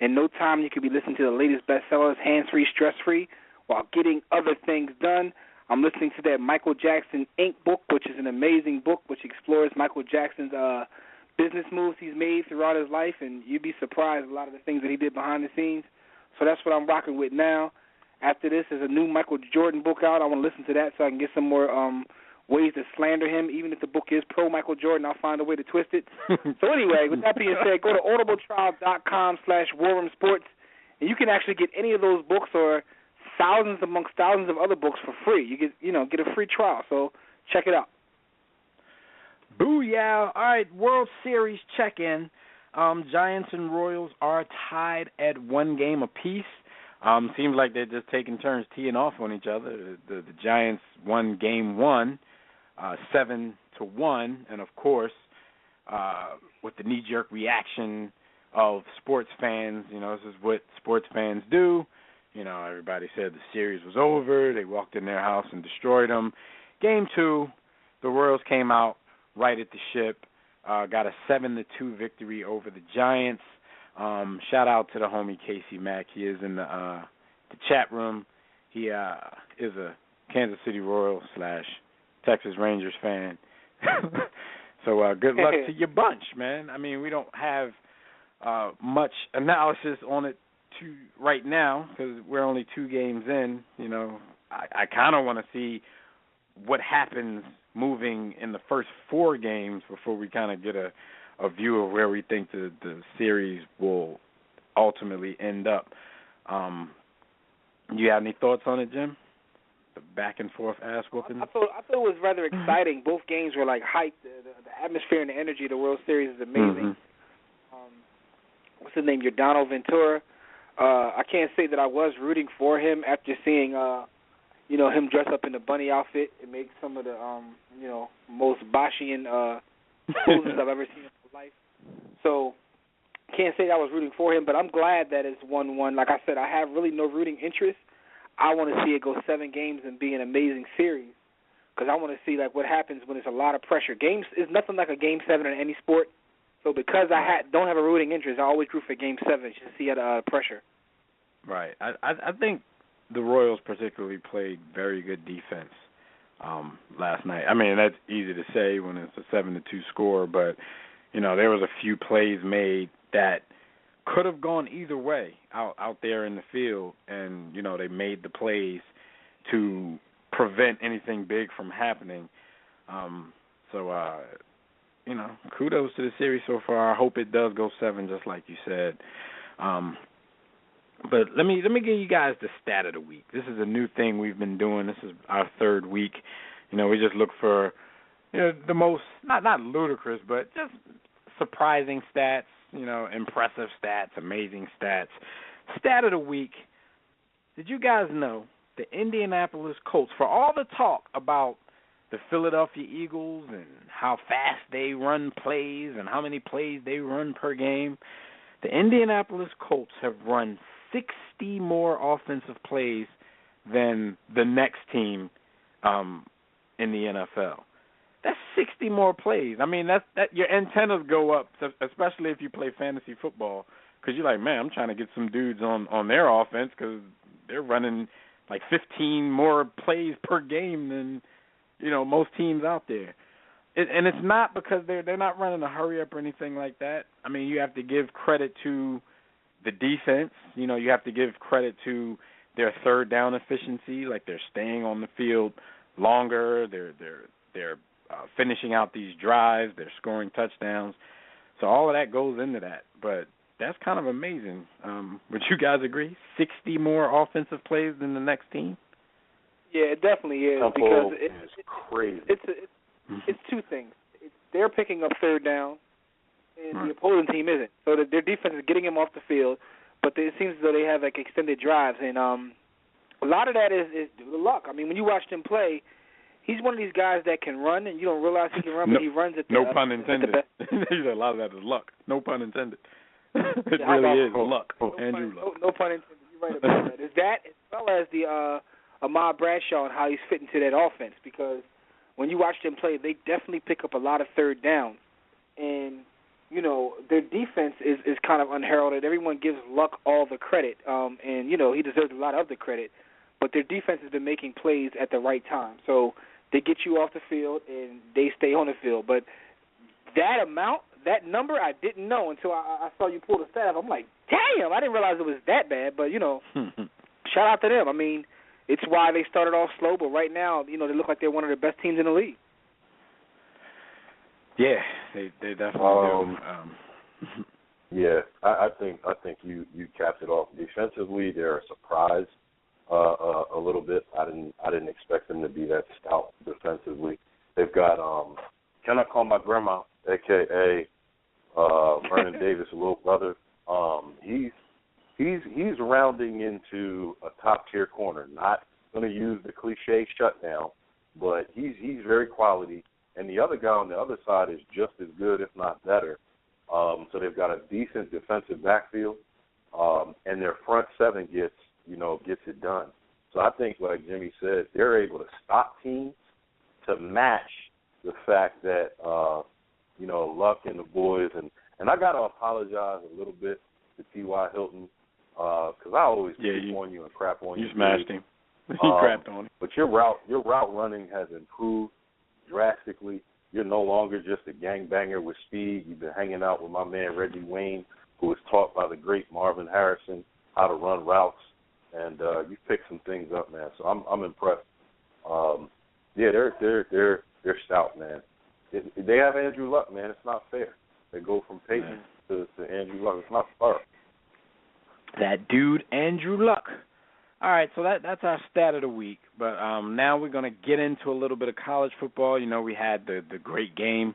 In no time, you could be listening to the latest bestsellers, hands-free, stress-free, while getting other things done. I'm listening to that Michael Jackson Inc. book, which is an amazing book, which explores Michael Jackson's business moves he's made throughout his life, and you'd be surprised a lot of the things that he did behind the scenes. So that's what I'm rocking with now. After this, there's a new Michael Jordan book out. I want to listen to that so I can get some more ways to slander him. Even if the book is pro-Michael Jordan, I'll find a way to twist it. So anyway, with that being said, go to audibletrial.com/warroomsports, and you can actually get any of those books or thousands amongst thousands of other books for free. You get a free trial, so check it out. Booyah. All right, World Series check-in. Giants and Royals are tied at 1 game apiece. Seems like they're just taking turns teeing off on each other. The Giants won game 1. 7-1, and of course, with the knee-jerk reaction of sports fans, this is what sports fans do. Everybody said the series was over. They walked in their house and destroyed them. Game 2, the Royals came out, righted the ship, got a 7-2 victory over the Giants. Shout out to the homie Casey Mack. He is in the chat room. He is a Kansas City Royals / Texas Rangers fan. So good luck to your bunch, man. I mean, we don't have much analysis on it right now because we're only 2 games in. I kind of want to see what happens moving in the first 4 games before we kind of get a view of where we think the series will ultimately end up. You have any thoughts on it, Jim? The back and forth ass whooping? I thought it was rather exciting. Both games were like hyped. The atmosphere and the energy of the World Series is amazing. What's his name? Yordano Ventura. I can't say that I was rooting for him after seeing him dress up in the bunny outfit and make some of the most Boschian poses I've ever seen in my life. So can't say I was rooting for him, but I'm glad that it's 1-1. Like I said, I have really no rooting interest. I want to see it go 7 games and be an amazing series because I want to see what happens when there's a lot of pressure. Games is nothing like a Game 7 in any sport. So because I don't have a rooting interest, I always root for Game 7 just to see the pressure. Right. I think the Royals particularly played very good defense last night. I mean, that's easy to say when it's a 7-2 score, but there was a few plays made that could have gone either way out there in the field, and they made the plays to prevent anything big from happening. Kudos to the series so far. I hope it does go 7, just like you said. But let me give you guys the stat of the week. This is a new thing we've been doing. This is our 3rd week. We just look for the most not ludicrous, but just surprising stats. Impressive stats, amazing stats. Stat of the week. Did you guys know the Indianapolis Colts, for all the talk about the Philadelphia Eagles and how fast they run plays and how many plays they run per game, the Indianapolis Colts have run 60 more offensive plays than the next team in the NFL. That's 60 more plays. I mean, that your antennas go up, especially if you play fantasy football, because you're like, man, I'm trying to get some dudes on their offense because they're running like 15 more plays per game than most teams out there. And it's not because they're not running a hurry up or anything like that. I mean, you have to give credit to the defense. You have to give credit to their 3rd down efficiency, like they're staying on the field longer. They're finishing out these drives. They're scoring touchdowns. So all of that goes into that. But that's kind of amazing. Would you guys agree? 60 more offensive plays than the next team? Yeah, it definitely is. Because it's crazy. It's 2 things. They're picking up 3rd down, and the opposing team isn't. So their defense is getting them off the field, but it seems as though they have extended drives. And a lot of that is due to luck. I mean, when you watch them play, he's one of these guys that can run, and you don't realize he can run, but he runs at the no pun intended. A lot of that is luck. No pun intended. It really is luck. Andrew Luck. No pun intended. You're right about that. Is that as well as the Ahmad Bradshaw and how he's fitting to that offense? Because when you watch them play, they definitely pick up a lot of 3rd downs, and their defense is kind of unheralded. Everyone gives Luck all the credit, and he deserves a lot of the credit. But their defense has been making plays at the right time. So they get you off the field, and they stay on the field. But that amount, that number, I didn't know until I saw you pull the stat up. I'm like, damn, I didn't realize it was that bad. But, shout out to them. I mean, it's why they started off slow, but right now, they look like they're one of the best teams in the league. Yeah, they definitely do. Yeah, I think you capped it off. Defensively, they're a surprise a little bit. I didn't expect them to be that stout defensively. They've got can I call my grandma, aka Vernon Davis' little brother? He's rounding into a top tier corner. Not going to use the cliche shutdown, but he's very quality. And the other guy on the other side is just as good, if not better. So they've got a decent defensive backfield, and their front seven gets it done. So I think, like Jimmy said, they're able to stop teams to match the fact that Luck and the boys, and I got to apologize a little bit to T.Y. Hilton because I always keep on you and crap on you. You smashed him. You crapped on him. But your route running has improved drastically. You're no longer just a gangbanger with speed. You've been hanging out with my man Reggie Wayne, who was taught by the great Marvin Harrison how to run routes, and you've picked some things up, man. So I'm impressed. They're stout, man. They have Andrew Luck, man. It's not fair. They go from Peyton to Andrew Luck. It's not fair. That dude, Andrew Luck. All right, so that's our stat of the week. But now we're going to get into a little bit of college football. You know, we had the great game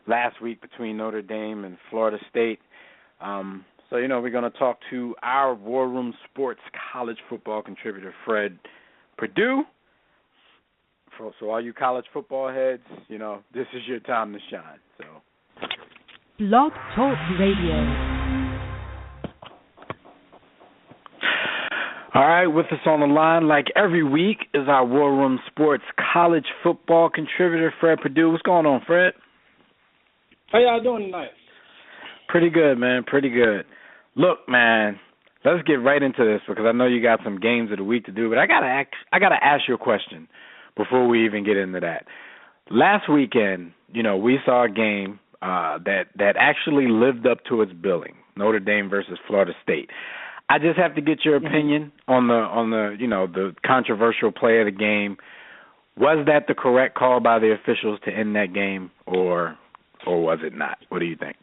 last week between Notre Dame and Florida State. So, we're going to talk to our War Room Sports college football contributor, Fred Perdue. So all you college football heads, this is your time to shine. So, Blog Talk Radio. All right, with us on the line, like every week, is our War Room Sports college football contributor, Fred Perdue. What's going on, Fred? How y'all doing tonight? Pretty good, man, pretty good. Look, man, let's get right into this because I know you got some games of the week to do, but I gotta ask you a question before we even get into that. Last weekend, we saw a game that actually lived up to its billing, Notre Dame versus Florida State. I just have to get your opinion on the controversial play of the game. Was that the correct call by the officials to end that game, or was it not? What do you think?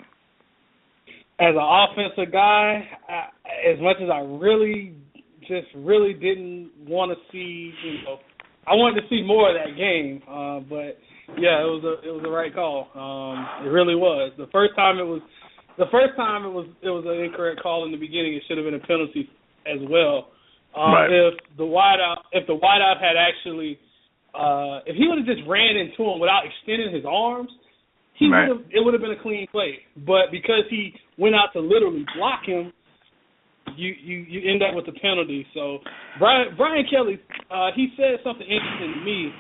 As an offensive guy, as much as I really didn't want to see, I wanted to see more of that game. But yeah, it was the right call. It really was. The first time it was an incorrect call in the beginning. It should have been a penalty as well. Right. If the wideout had actually, if he would have just ran into him without extending his arms, it would have been a clean play. But because he went out to literally block him, you end up with a penalty. So Brian Kelly, he said something interesting to me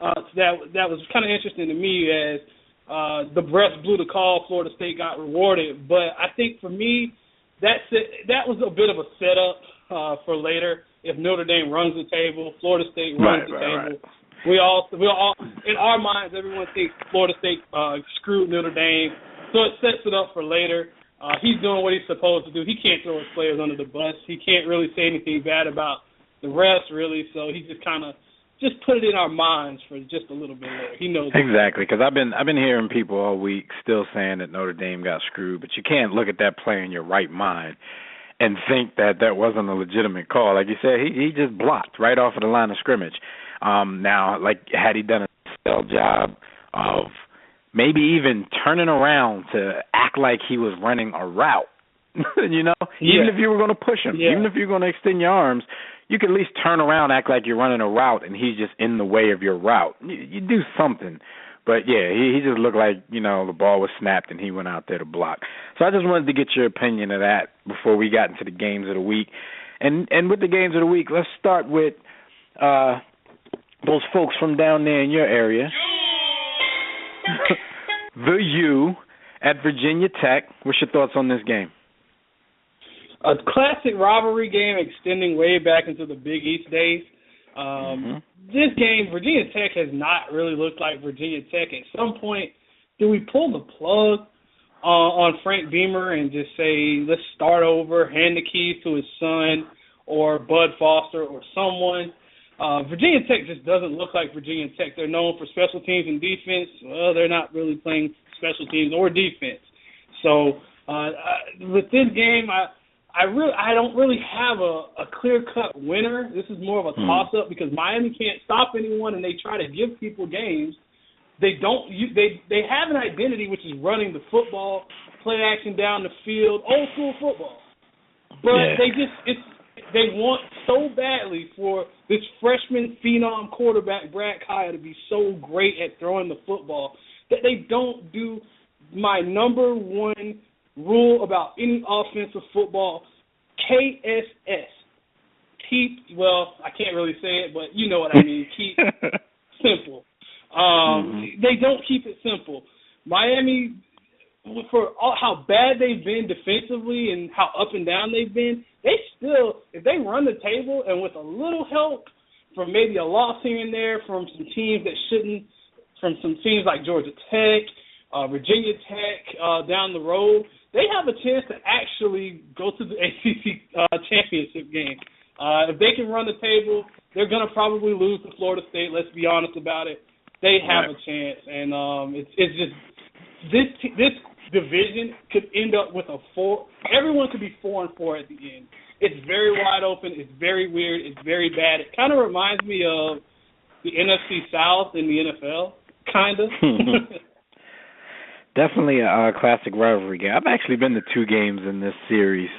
that was kind of interesting to me as. The refs blew the call, Florida State got rewarded. But I think for me, that was a bit of a setup for later. If Notre Dame runs the table, Florida State runs the table. Right. We all, in our minds, everyone thinks Florida State screwed Notre Dame. So it sets it up for later. He's doing what he's supposed to do. He can't throw his players under the bus. He can't really say anything bad about the refs, really. So he just kind of put it in our minds for just a little bit later. He knows exactly, because I've been hearing people all week still saying that Notre Dame got screwed, but you can't look at that play in your right mind and think that wasn't a legitimate call. Like you said, he just blocked right off of the line of scrimmage. Now, like, had he done a stellar job of maybe even turning around to act like he was running a route, even if you were going to push him, even if you're going to extend your arms, you can at least turn around, act like you're running a route, and he's just in the way of your route. You do something. But, yeah, he just looked like, the ball was snapped and he went out there to block. So I just wanted to get your opinion of that before we got into the games of the week. And with the games of the week, let's start with those folks from down there in your area. The U at Virginia Tech. What's your thoughts on this game? A classic rivalry game extending way back into the Big East days. This game, Virginia Tech has not really looked like Virginia Tech. At some point, do we pull the plug on Frank Beamer and just say, let's start over, hand the keys to his son or Bud Foster or someone? Virginia Tech just doesn't look like Virginia Tech. They're known for special teams and defense. Well, they're not really playing special teams or defense. So with this game, I don't really have a clear-cut winner. This is more of a toss-up because Miami can't stop anyone, and they try to give people games. They have an identity, which is running the football, play action down the field, old-school football. But they want so badly for this freshman phenom quarterback, Brad Kaaya, to be so great at throwing the football that they don't do my number one rule about any offensive football, KSS. I can't really say it, but you know what I mean. Keep simple. They don't keep it simple. Miami, for how bad they've been defensively and how up and down they've been, they still, if they run the table and with a little help from maybe a loss here and there from some teams that shouldn't, from some teams like Georgia Tech, Virginia Tech down the road, they have a chance to actually go to the ACC championship game. If they can run the table, they're going to probably lose to Florida State. Let's be honest about it. They have a chance, and it's just this division could end up with a 4. Everyone could be 4-4 at the end. It's very wide open. It's very weird. It's very bad. It kind of reminds me of the NFC South in the NFL, kind of. Definitely a classic rivalry game. I've actually been to 2 games in this series,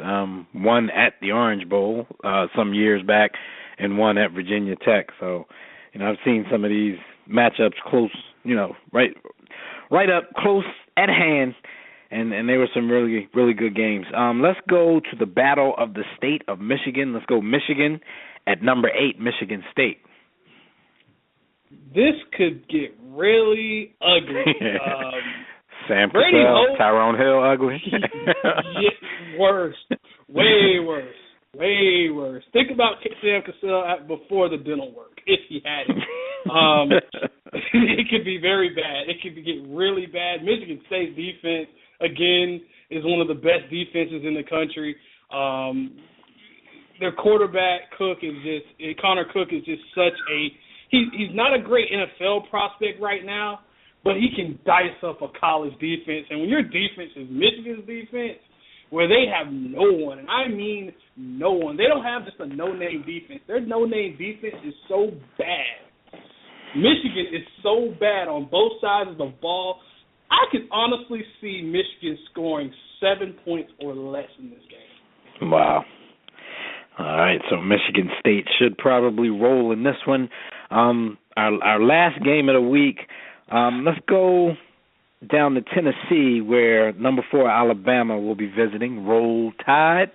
one at the Orange Bowl some years back and one at Virginia Tech. So, I've seen some of these matchups close, right up close at hand, and they were some really, really good games. Let's go to the battle of the state of Michigan. Let's go Michigan at number 8, Michigan State. This could get really ugly. Sam Cassell, Tyrone Hill, ugly. Worse. Way worse. Way worse. Think about Sam Cassell before the dental work, if he had it. It could be very bad. It could get really bad. Michigan State's defense, again, is one of the best defenses in the country. Their quarterback, Connor Cook is just such a – he's not a great NFL prospect right now, but he can dice up a college defense. And when your defense is Michigan's defense, where they have no one, and I mean no one. They don't have just a no-name defense. Their no-name defense is so bad. Michigan is so bad on both sides of the ball. I could honestly see Michigan scoring 7 points or less in this game. Wow. All right, so Michigan State should probably roll in this one. Our last game of the week, let's go down to Tennessee, where number 4 Alabama will be visiting. Roll Tide,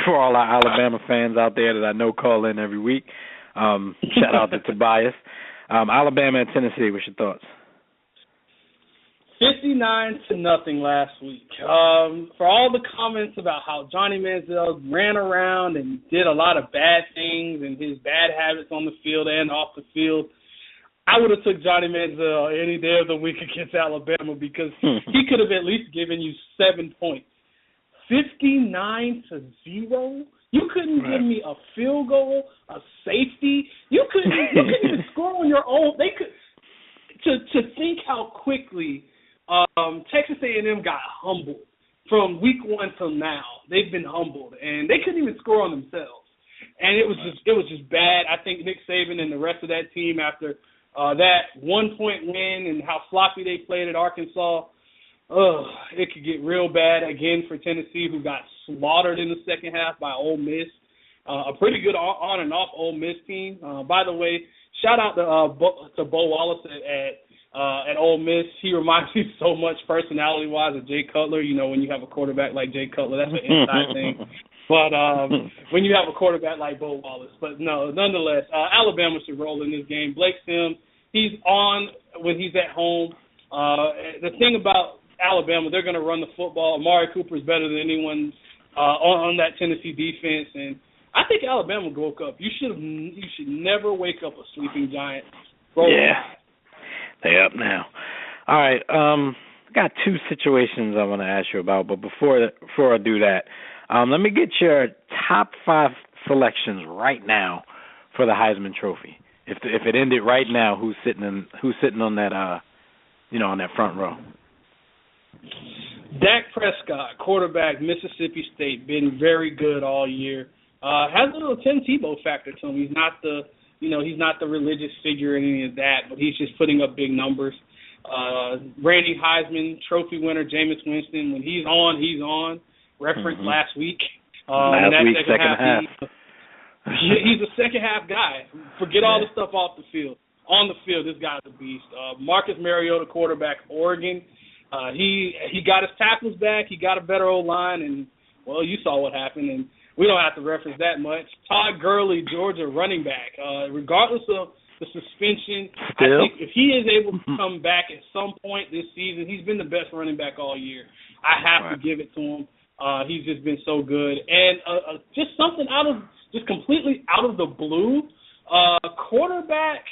for all our Alabama fans out there that I know call in every week. Shout out to Tobias. Alabama and Tennessee, what's your thoughts? 59-0 last week. For all the comments about how Johnny Manziel ran around and did a lot of bad things and his bad habits on the field and off the field, I would have took Johnny Manziel any day of the week against Alabama because he could have at least given you 7 points. 59-0? You couldn't give me a field goal, a safety. You couldn't even score on your own. They could to think how quickly Texas A&M got humbled from week 1 till now. They've been humbled, and they couldn't even score on themselves. And it was just bad. I think Nick Saban and the rest of that team, after that 1-point win and how sloppy they played at Arkansas, it could get real bad again for Tennessee, who got slaughtered in the second half by Ole Miss. A pretty good on and off Ole Miss team. By the way, shout out to Bo Wallace at Ole Miss. He reminds me so much personality-wise of Jay Cutler. You know, when you have a quarterback like Jay Cutler, that's an inside thing. But when you have a quarterback like Bo Wallace. But no, nonetheless, Alabama should roll in this game. Blake Sims, he's on when he's at home. The thing about Alabama, they're going to run the football. Amari Cooper is better than anyone on that Tennessee defense, and I think Alabama woke up. You should never wake up a sleeping giant. They up now. All right, I got 2 situations I want to ask you about, but before I do that, let me get your top 5 selections right now for the Heisman Trophy. If it ended right now, who's sitting on that on that front row? Dak Prescott, quarterback, Mississippi State, been very good all year. Has a little Tim Tebow factor to him. He's not the religious figure or any of that, but he's just putting up big numbers. Randy Heisman, trophy winner, Jameis Winston, when he's on. Reference last week. Second half. He's a second-half guy. Forget all the stuff off the field. On the field, this guy's a beast. Marcus Mariota, quarterback, Oregon. He got his tackles back. He got a better O-line, and, well, you saw what happened, and we don't have to reference that much. Todd Gurley, Georgia running back. Regardless of the suspension, I think if he is able to come back at some point this season, he's been the best running back all year. I have to give it to him. He's just been so good. And just something completely out of the blue, quarterback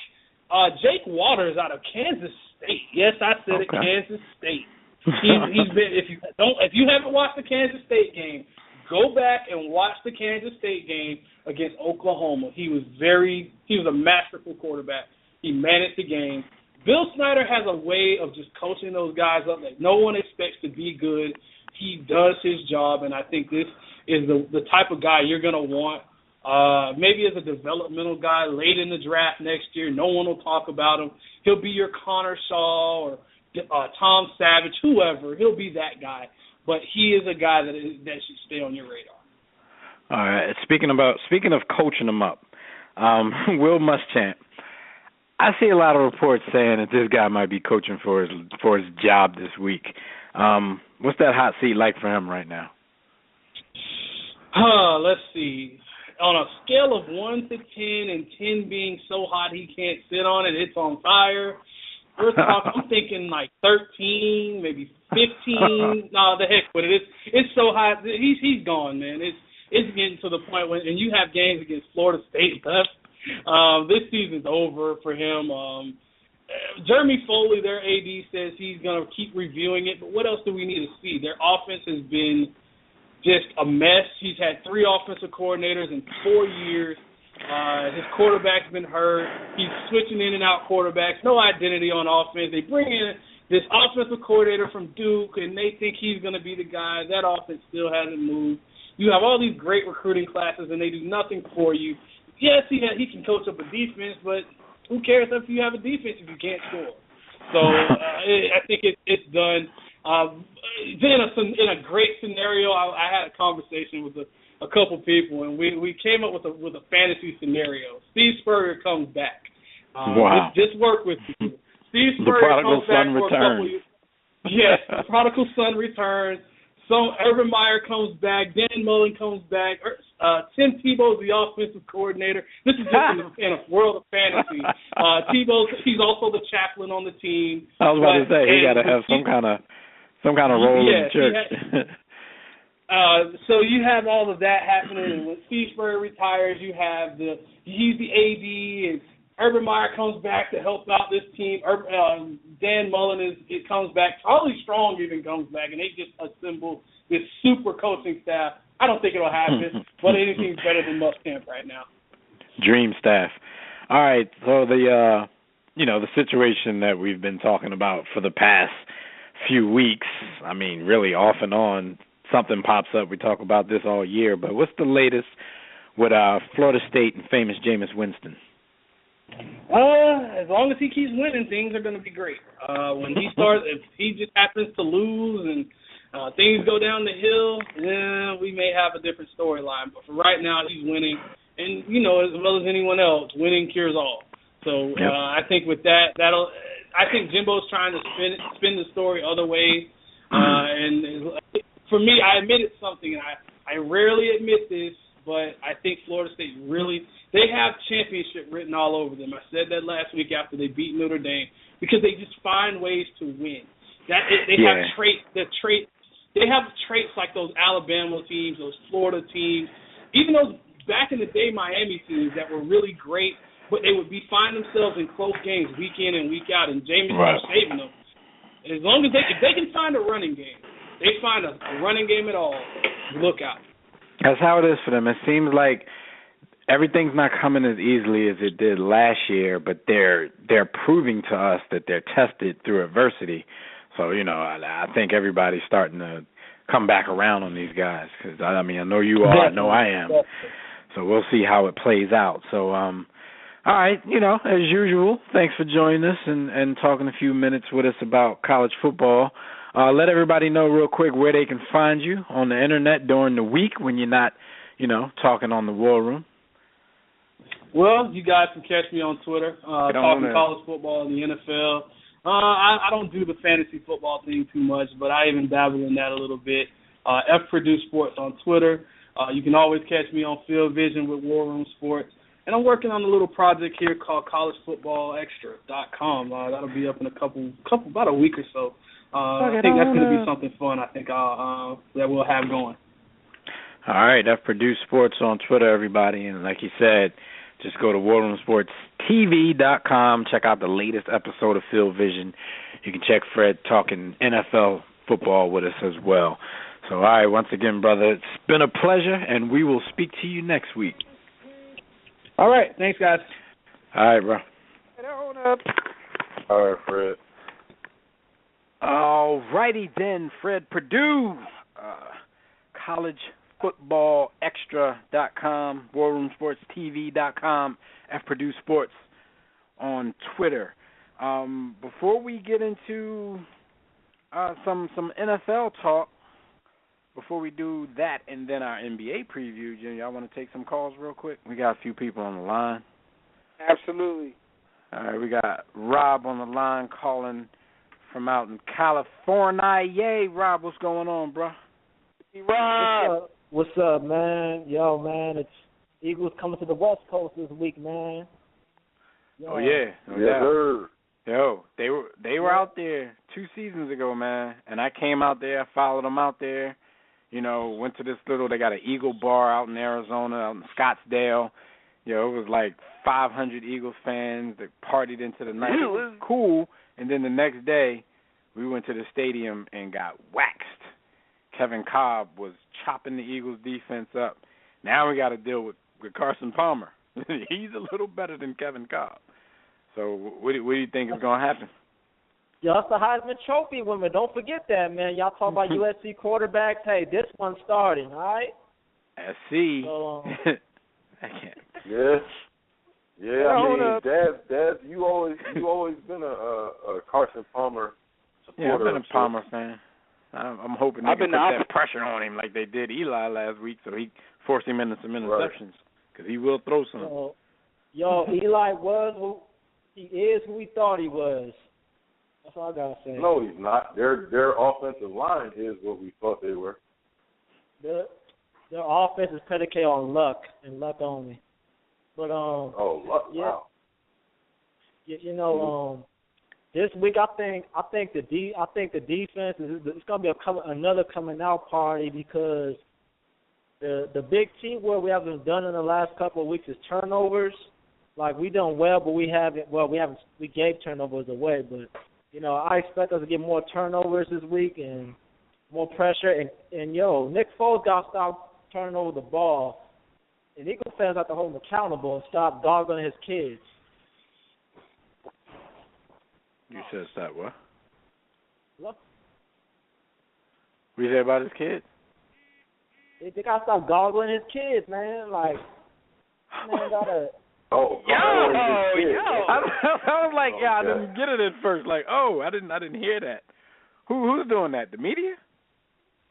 Jake Waters out of Kansas State. Yes, I said it, Kansas State. He's been. If you haven't watched the Kansas State game, go back and watch the Kansas State game against Oklahoma. He was a masterful quarterback. He managed the game. Bill Snyder has a way of just coaching those guys up that no one expects to be good. He does his job, and I think this is the type of guy you're going to want. Maybe as a developmental guy late in the draft next year, no one will talk about him. He'll be your Connor Shaw or Tom Savage, whoever. He'll be that guy. But he is a guy that should stay on your radar. All right. Speaking of coaching him up, Will Muschamp. I see a lot of reports saying that this guy might be coaching for his job this week. What's that hot seat like for him right now? Let's see. On a scale of 1 to 10, and 10 being so hot he can't sit on it, it's on fire. First off, I'm thinking like 13, maybe 15. No, the heck with it. It's so hot. He's gone, man. It's getting to the point when, and you have games against Florida State left. This season's over for him. Jeremy Foley, their AD, says he's going to keep reviewing it, but what else do we need to see? Their offense has been just a mess. He's had 3 offensive coordinators in 4 years. His quarterback's been hurt. He's switching in and out quarterbacks. No identity on offense. They bring in this offensive coordinator from Duke, and they think he's going to be the guy. That offense still hasn't moved. You have all these great recruiting classes, and they do nothing for you. Yes, he can coach up a defense, but who cares if you have a defense if you can't score? So I think it's done. Then in a great scenario, I had a conversation with a couple people, and we came up with a fantasy scenario. Steve Spurrier comes back. Wow. Just work with you. Steve Spurrier comes back for a couple years. Yes, the prodigal son returns. So Urban Meyer comes back. Dan Mullen comes back. Tim Tebow's the offensive coordinator. This is just in a world of fantasy. Tebow, he's also the chaplain on the team. I was about to say he got to have some kind of role in the church. So you have all of that happening, and when Steve Spurrier retires, he's the AD, and Urban Meyer comes back to help out this team. Dan Mullen comes back. Charlie Strong even comes back, and they just assemble this super coaching staff. I don't think it'll happen, but anything's better than Muschamp right now. Dream staff. All right, so the situation that we've been talking about for the past few weeks, I mean, really off and on, something pops up. We talk about this all year, but what's the latest with Florida State and famous Jameis Winston? As long as he keeps winning, things are going to be great. When he starts, if he just happens to lose and things go down the hill, we may have a different storyline. But for right now, he's winning, and as well as anyone else, winning cures all. So yep. I think with that, I think Jimbo's trying to spin the story other ways. And for me, I admitted something, and I rarely admit this, but I think Florida State they have championship written all over them. I said that last week after they beat Notre Dame, because they just find ways to win. They have traits. They have traits like those Alabama teams, those Florida teams, even those back in the day Miami teams that were really great, but they would find themselves in close games week in and week out, and Jameis was saving them. As long as if they can find a running game, they find a running game at all, look out. That's how it is for them. It seems like everything's not coming as easily as it did last year, but they're proving to us that they're tested through adversity. So, I think everybody's starting to come back around on these guys because, I know you are, I know I am. So we'll see how it plays out. So, all right, as usual, thanks for joining us and talking a few minutes with us about college football. Let everybody know real quick where they can find you on the internet during the week when you're not, talking on the War Room. Well, you guys can catch me on Twitter, talking college football and the NFL. I don't do the fantasy football thing too much, but I even dabble in that a little bit. F Purdue Sports on Twitter. You can always catch me on Field Vision with War Room Sports. And I'm working on a little project here called collegefootballextra.com. That'll be up in about a week or so. I think that's going to be something fun. I think that we'll have going. All right, F Purdue Sports on Twitter, everybody. And like you said, just go to WarRoomSportsTV.com. Check out the latest episode of Field Vision. You can check Fred talking NFL football with us as well. So, all right, once again, brother, it's been a pleasure, and we will speak to you next week. All right, thanks, guys. All right, bro. All right, Fred. All righty then, Fred Purdue, collegefootballextra.com, WarRoomSportsTV.com, F Purdue Sports on Twitter. Before we get into some NFL talk, before we do that and then our NBA preview, y'all want to take some calls real quick? We got a few people on the line. Absolutely. All right, we got Rob on the line calling from out in California. Yay, Rob, what's going on, bro? Hey, Rob. What's up, man? Yo, man, it's Eagles coming to the West Coast this week, man. Yo. Oh, yeah. Yes, sir. Yo, they were out there 2 seasons ago, man, and I came out there, I followed them out there. You know, went to they got an Eagle bar out in Arizona, out in Scottsdale. You know, it was like 500 Eagles fans that partied into the night. It was cool. And then the next day, we went to the stadium and got waxed. Kevin Cobb was chopping the Eagles defense up. Now we got to deal with Carson Palmer. He's a little better than Kevin Cobb. So what do you think is going to happen? Yo, it's the Heisman Trophy women. Don't forget that, man. Y'all talk about USC quarterbacks. Hey, this one's starting, all right? SC. So, I can't. Yeah. Yeah, I mean, Dad, you always been a Carson Palmer supporter. Yeah, I've been a Palmer fan. I'm hoping they can put that pressure on him like they did Eli last week, so he forced him into some interceptions because he will throw some. Yo, Eli he is who we thought he was. That's all I gotta say. No, he's not. Their offensive line is what we thought they were. Their offense is predicated on luck and luck only. But luck. Yeah, wow. You know, this week I think the defense it's gonna be another coming out party because the big team where we haven't done in the last couple of weeks is turnovers. Like we done well, but we gave turnovers away, but you know, I expect us to get more turnovers this week and more pressure and Nick Foles got to stop turning over the ball. And Eagle fans have to hold him accountable and stop dogging his kids. You said stop what? Look. What you say about his kids? They got to stop goggling his kids, man. Like, man gotta... I was like, I didn't get it at first. Like, I didn't hear that. Who's doing that? The media?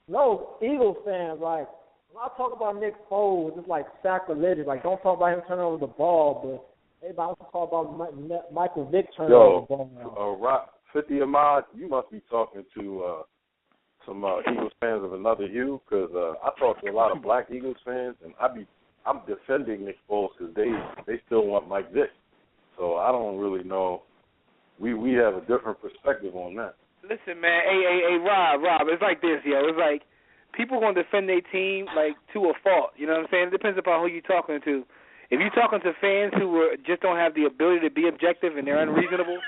No, Eagles fans. Like, when I talk about Nick Foles, it's like sacrilegious. Like, don't talk about him turning over the ball, but everybody wants to talk about Michael Vick turning over the ball. Rock 50 Ahmad, you must be talking to some Eagles fans of another hue because I talk to a lot of black Eagles fans, and I'm defending Nick Foles because they still want Mike Vick. So I don't really know. We have a different perspective on that. Listen, man. Hey, Rob. It's like this, yo. It's like people gonna defend their team like to a fault. You know what I'm saying? It depends upon who you're talking to. If you're talking to fans who just don't have the ability to be objective and they're unreasonable,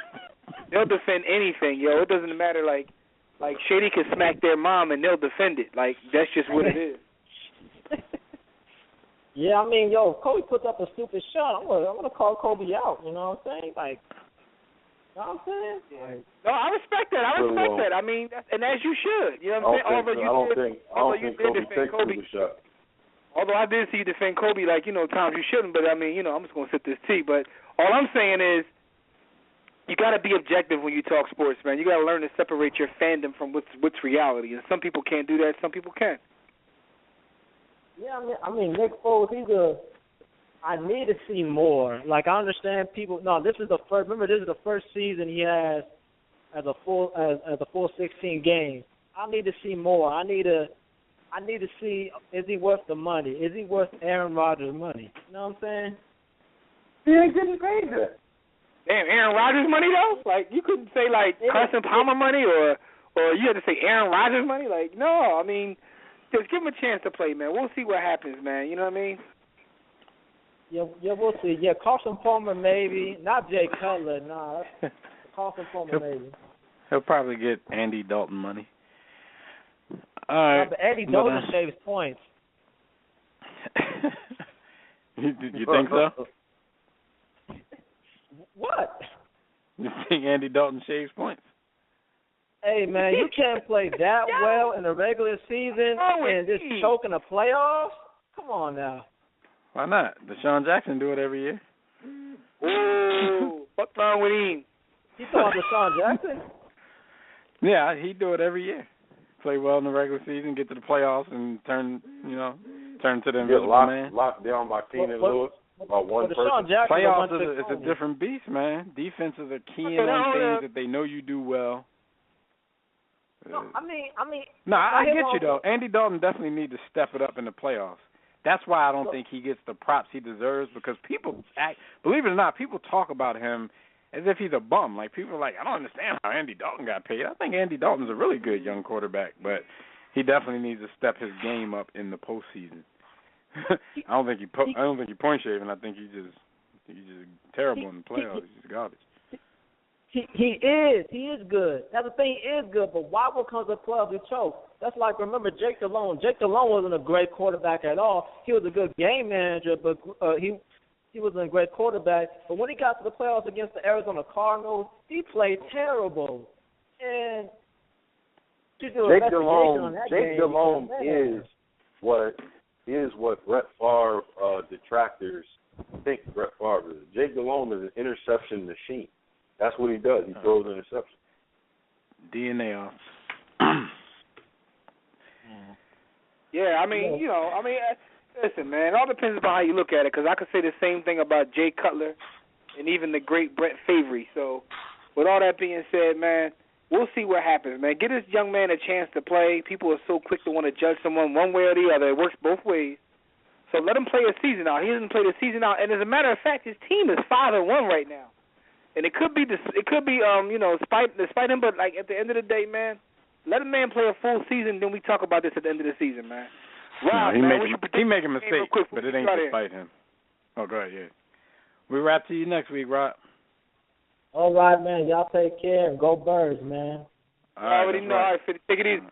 they'll defend anything, yo. It doesn't matter. Like Shady can smack their mom and they'll defend it. Like that's just what it is. Yeah, I mean, yo, if Kobe puts up a stupid shot, I'm gonna call Kobe out. You know what I'm saying? Like, you know what I'm saying? Yeah. No, I respect that. I mean, and as you should. You know what I'm saying? I don't think Kobe takes the shot. Although I did see you defend Kobe, like, you know, times you shouldn't. But I mean, you know, I'm just gonna sip this tea. But all I'm saying is, you got to be objective when you talk sports, man. You got to learn to separate your fandom from what's reality. And some people can't do that. Some people can. Yeah, I mean, Nick Foles, he's a I need to see more. Like, I understand people. No, this is the first. Remember, this is the first season he has as a full 16 games. I need to see more. I need to see, is he worth the money? Is he worth Aaron Rodgers' money? You know what I'm saying? He ain't getting paid that. Damn, Aaron Rodgers money though? Like, you couldn't say like Carson Palmer money or you had to say Aaron Rodgers money? Like, no, I mean, just give him a chance to play, man. We'll see what happens, man. You know what I mean? Yeah, we'll see. Yeah, Carson Palmer maybe, not Jay Cutler. Nah, Carson Palmer maybe. He'll probably get Andy Dalton money. All right. But Andy Dalton saves points. You think so? What? You think Andy Dalton shaves points? Hey, man, you can't play that well in the regular season and just choke in the playoffs? Come on now. Why not? Deshaun Jackson do it every year. Ooh, what's wrong with him? You talking about Deshaun Jackson? Yeah, he do it every year. Play well in the regular season, get to the playoffs, and turn to the invisible man. Locked down by Keenan Lewis. By one person. Playoffs is a different beast, man. Defenses are keying on things that they know you do well. No, I mean. No, I get you though. Andy Dalton definitely need to step it up in the playoffs. That's why I don't think he gets the props he deserves, because people believe it or not, people talk about him as if he's a bum. Like, people are like, I don't understand how Andy Dalton got paid. I think Andy Dalton's a really good young quarterback, but he definitely needs to step his game up in the postseason. I don't think he point shaving. I think he's just terrible in the playoffs. He's just garbage. He is good. That's the thing. He is good, but why comes the playoffs and choke? That's like, remember Jake Delhomme. Jake Delhomme wasn't a great quarterback at all. He was a good game manager, but he wasn't a great quarterback. But when he got to the playoffs against the Arizona Cardinals, he played terrible. And Jake Delhomme is what Brett Favre detractors think Brett Favre is. Jake Delhomme is an interception machine. That's what he does. He throws interceptions. DNA off. Yeah, listen, man, it all depends upon how you look at it, because I could say the same thing about Jay Cutler and even the great Brett Favre. So with all that being said, man, we'll see what happens, man. Get this young man a chance to play. People are so quick to want to judge someone one way or the other. It works both ways. So let him play a season out. He hasn't played a season out, and as a matter of fact, his team is 5-1 right now. And it could be despite him, but like at the end of the day, man, let a man play a full season, then we talk about this at the end of the season, man. Rob, he man, making mistakes, but it ain't despite him. Oh, go ahead, yeah. We wrap to you next week, Rob. All right, man. Y'all take care and go Birds, man. All right, already know. All right, take it easy.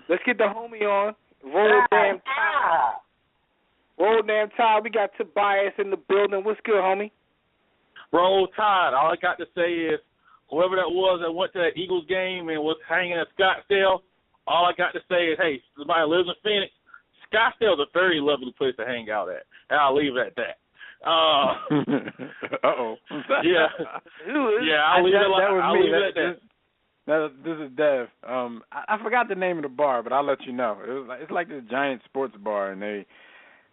Let's get the homie on. Roll damn Tide. Roll damn Tide. We got Tobias in the building. What's good, homie? Roll Tide. All I got to say is, whoever that was that went to that Eagles game and was hanging at Scottsdale, all I got to say is, hey, somebody lives in Phoenix, Scottsdale's a very lovely place to hang out at. And I'll leave it at that. Uh-oh. Yeah. I'll leave it at that. This is Dev. I forgot the name of the bar, but I'll let you know. It's like this giant sports bar, and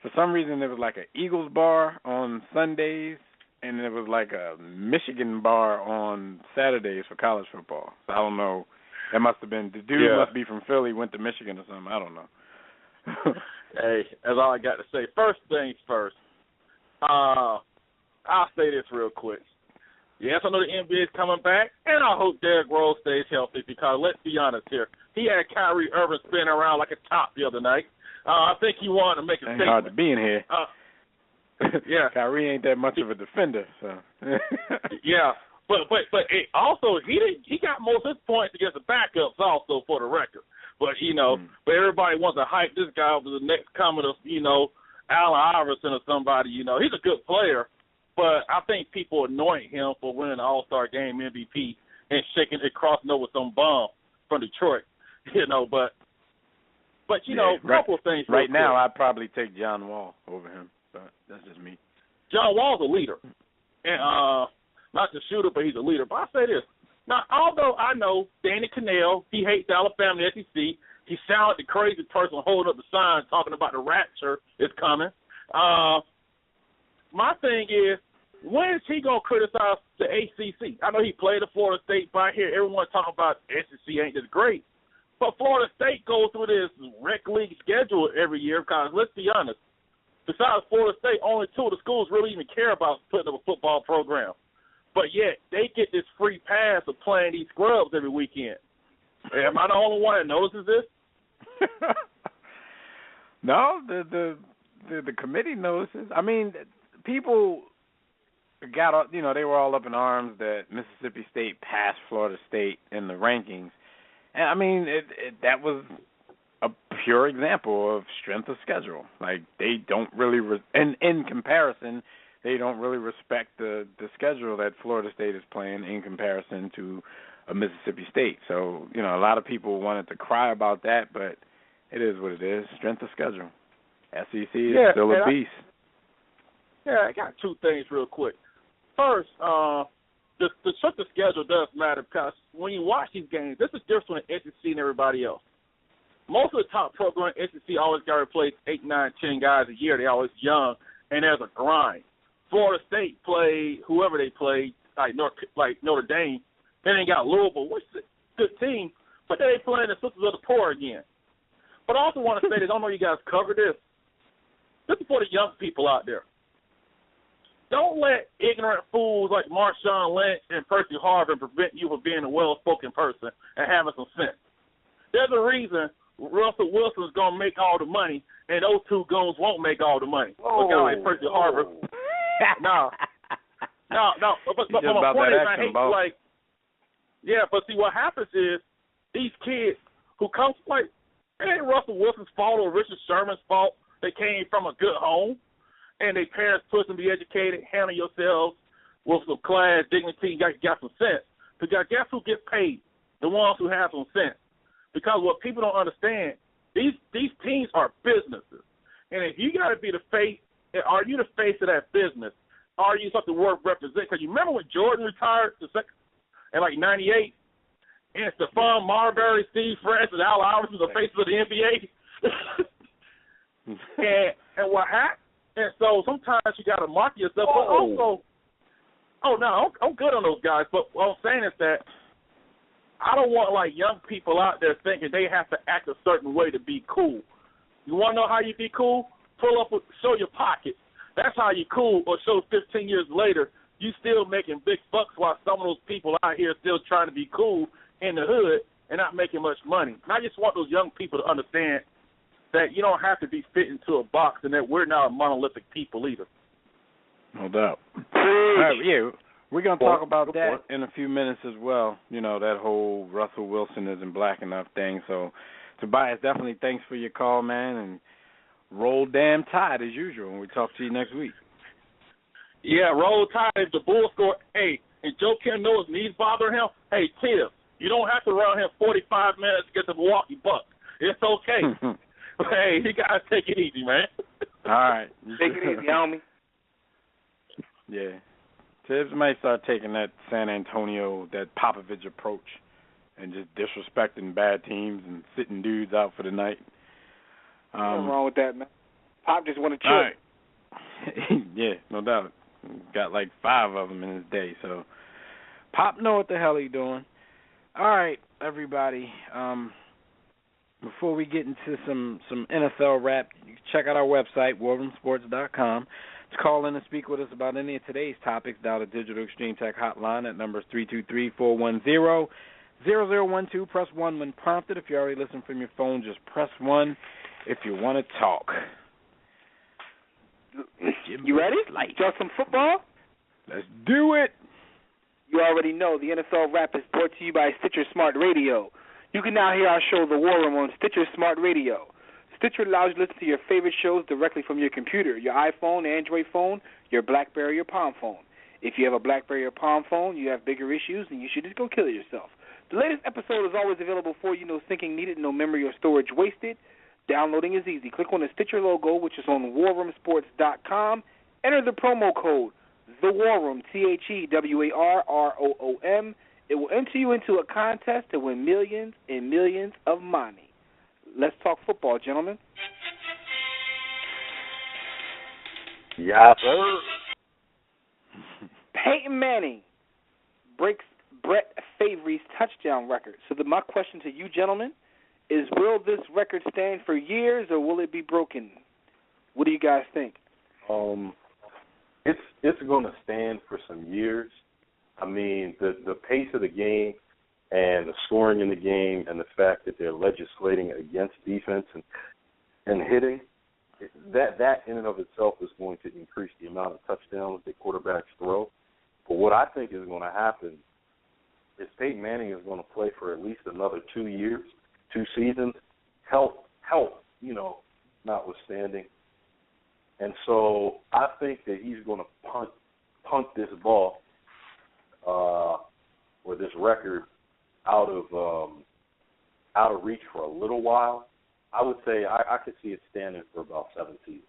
for some reason there was like an Eagles bar on Sundays, and there was like a Michigan bar on Saturdays for college football. So I don't know. That must have been, the dude must be from Philly, went to Michigan or something. I don't know. Hey, that's all I got to say. First things first. I'll say this real quick. Yes, I know the NBA is coming back, and I hope Derrick Rose stays healthy, because let's be honest here. He had Kyrie Irving spinning around like a top the other night. I think he wanted to make a statement. Ain't hard to be in here. Yeah. Kyrie ain't that much of a defender, so. Yeah. But also he got most of his points against the backups also, for the record. But but everybody wants to hype this guy over the next coming of Allen Iverson or somebody. He's a good player, but I think people anoint him for winning the All-Star Game MVP and crossing over some bum from Detroit. But couple of things. Right now, I'd probably take John Wall over him, but that's just me. John Wall's a leader, and not the shooter, but he's a leader. But I say this. Now, although I know Danny Cannell, he hates Alabama, the SEC, He sounded the crazy person holding up the sign talking about the rapture is coming. My thing is, when is he going to criticize the ACC? I know he played at Florida State, but I hear everyone talking about SEC ain't this great. But Florida State goes through this rec league schedule every year because, let's be honest, besides Florida State, only two of the schools really even care about putting up a football program. But yet, they get this free pass of playing these scrubs every weekend. Am I the only one that notices this? No, the committee notices. I mean, people got, they were all up in arms that Mississippi State passed Florida State in the rankings. And, I mean, that was a pure example of strength of schedule. Like, they don't really, in comparison, they don't really respect the schedule that Florida State is playing in comparison to a Mississippi State. So, a lot of people wanted to cry about that, but it is what it is. Strength of schedule. SEC is still a beast. I got two things real quick. First, the strength of schedule does matter because when you watch these games, this is different than SEC and everybody else. Most of the top programs in SEC always got to replace 8, 9, 10 guys a year. They're always young, and there's a grind. Florida State played whoever they played, like Notre Dame. Then they got Louisville, which is a good team, but they playing the Sisters of the Poor again. But I also want to say this, I don't know you guys covered this. This is for the young people out there. Don't let ignorant fools like Marshawn Lynch and Percy Harvin prevent you from being a well-spoken person and having some sense. There's a reason Russell Wilson's going to make all the money and those two goons won't make all the money. Look at like Percy Harvin. No. But my point is, I hate but see what happens is these kids who come like it ain't Russell Wilson's fault or Richard Sherman's fault. They came from a good home, and their parents pushed them to be educated. Handle yourselves with some class, dignity, got some sense. Because guess who gets paid? The ones who have some sense. Because what people don't understand, these teams are businesses, and if you got to be the face, are you the face of that business? Are you something worth representing? Because you remember when Jordan retired in like '98, and Stephon Marbury, Steve Francis, Al Iverson, the faces of the NBA. and what happened? And so sometimes you got to market yourself. But also, I'm good on those guys. But what I'm saying is that I don't want like young people out there thinking they have to act a certain way to be cool. You want to know how you be cool? Pull up, show your pockets. That's how you cool. Or show 15 years later you still making big bucks while some of those people out here still trying to be cool in the hood and not making much money. And I just want those young people to understand that you don't have to be fit into a box and that we're not a monolithic people either. No doubt. We're going to talk about that in a few minutes as well. That whole Russell Wilson isn't black enough thing. So, Tobias, definitely thanks for your call, man, and roll damn tide as usual, and we talk to you next week. Yeah, roll tide. If the Bulls score, and Joe Kim knows knees bothering him, Tibbs, you don't have to run him 45 minutes to get the Milwaukee Bucks. It's okay. You got to take it easy, man. All right. Take it easy, homie. Yeah. Tibbs might start taking that San Antonio, that Popovich approach and just disrespecting bad teams and sitting dudes out for the night. Nothing wrong with that, man. Pop just want to chill. All right. Yeah, no doubt. Got like 5 of them in his day, so Pop know what the hell he doing. All right, everybody. Before we get into some NFL rap, you can check out our website, warroomsports.com. To call in and speak with us about any of today's topics, dial the Digital Extreme Tech hotline at numbers 323-410-0012. Press 1 when prompted. If you're already listening from your phone, just press 1 if you want to talk. You ready? Just some football? Let's do it. You already know the NFL Rap is brought to you by Stitcher Smart Radio. You can now hear our show, The War Room, on Stitcher Smart Radio. Stitcher allows you to listen to your favorite shows directly from your computer, your iPhone, Android phone, your BlackBerry or Palm phone. If you have a BlackBerry or Palm phone, you have bigger issues, and you should just go kill yourself. The latest episode is always available for you. No syncing needed, no memory or storage wasted. Downloading is easy. Click on the Stitcher logo, which is on warroomsports.com. Enter the promo code, The War Room, THEWARROOM. It will enter you into a contest to win millions and millions of money. let's talk football, gentlemen. Yeah, sir. Peyton Manning breaks Brett Favre's touchdown record. So my question to you, gentlemen, is will this record stand for years or will it be broken? What do you guys think? It's going to stand for some years. I mean, the pace of the game and the scoring in the game and the fact that they're legislating against defense and hitting, that in and of itself is going to increase the amount of touchdowns that quarterbacks throw. But what I think is going to happen is Peyton Manning is going to play for at least another 2 years, 2 seasons, health, notwithstanding. And so I think that he's going to punt this ball or this record out of reach for a little while. I would say I could see it standing for about 7 seasons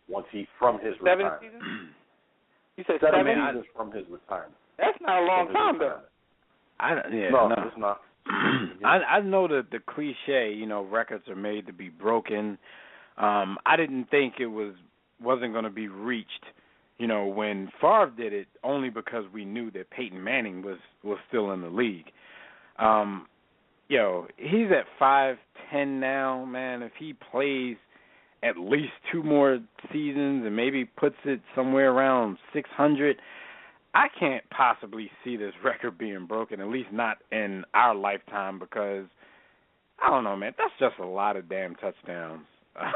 once from his 7 retirement. seasons? You said 7 7? seasons from his retirement. That's not a long time, though. No, it's not. I know that the cliche, records are made to be broken. I didn't think it wasn't going to be reached, when Favre did it, only because we knew that Peyton Manning was still in the league. He's at 5'10" now, man. If he plays at least 2 more seasons and maybe puts it somewhere around 600, I can't possibly see this record being broken, at least not in our lifetime, because, I don't know, man, that's just a lot of damn touchdowns.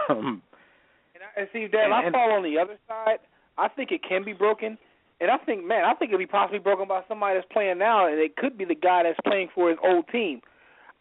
And see, Dan, I fall on the other side. I think it can be broken. And I think it'll be possibly broken by somebody that's playing now, and it could be the guy that's playing for his old team.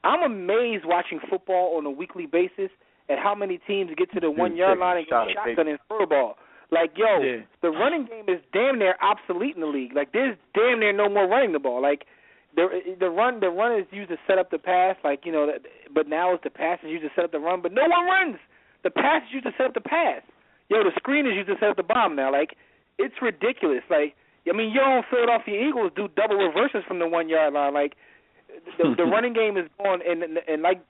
I'm amazed watching football on a weekly basis at how many teams get to the 1-yard line and get shotgun and throw the ball. Like, the running game is damn near obsolete in the league. Like, there's damn near no more running the ball. Like, the run is used to set up the pass, but now it's the pass is used to set up the run, but no one runs. The pass is used to set up the pass. The screen is used to set up the bomb now. Like, it's ridiculous. Like, I mean, your own Philadelphia Eagles do double reverses from the 1-yard line. Like, the running game is going, and like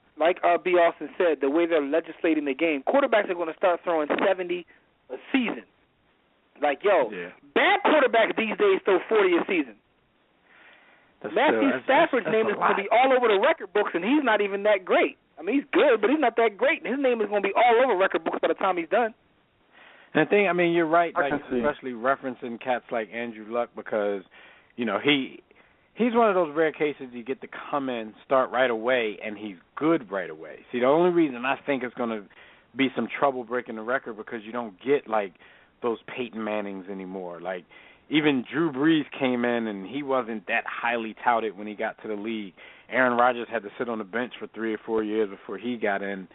B. Austin said, the way they're legislating the game, quarterbacks are going to start throwing 70 a season. Like, bad quarterbacks these days throw 40 a season. Matthew Stafford's name is going to be all over the record books, and he's not even that great. I mean, he's good, but he's not that great. His name is going to be all over record books by the time he's done. And you're right, especially referencing cats like Andrew Luck, because, he's one of those rare cases you get to come in, start right away, and he's good right away. See, the only reason I think it's going to be some trouble breaking the record because you don't get, those Peyton Mannings anymore. Like, even Drew Brees came in, and he wasn't that highly touted when he got to the league. Aaron Rodgers had to sit on the bench for 3 or 4 years before he got in.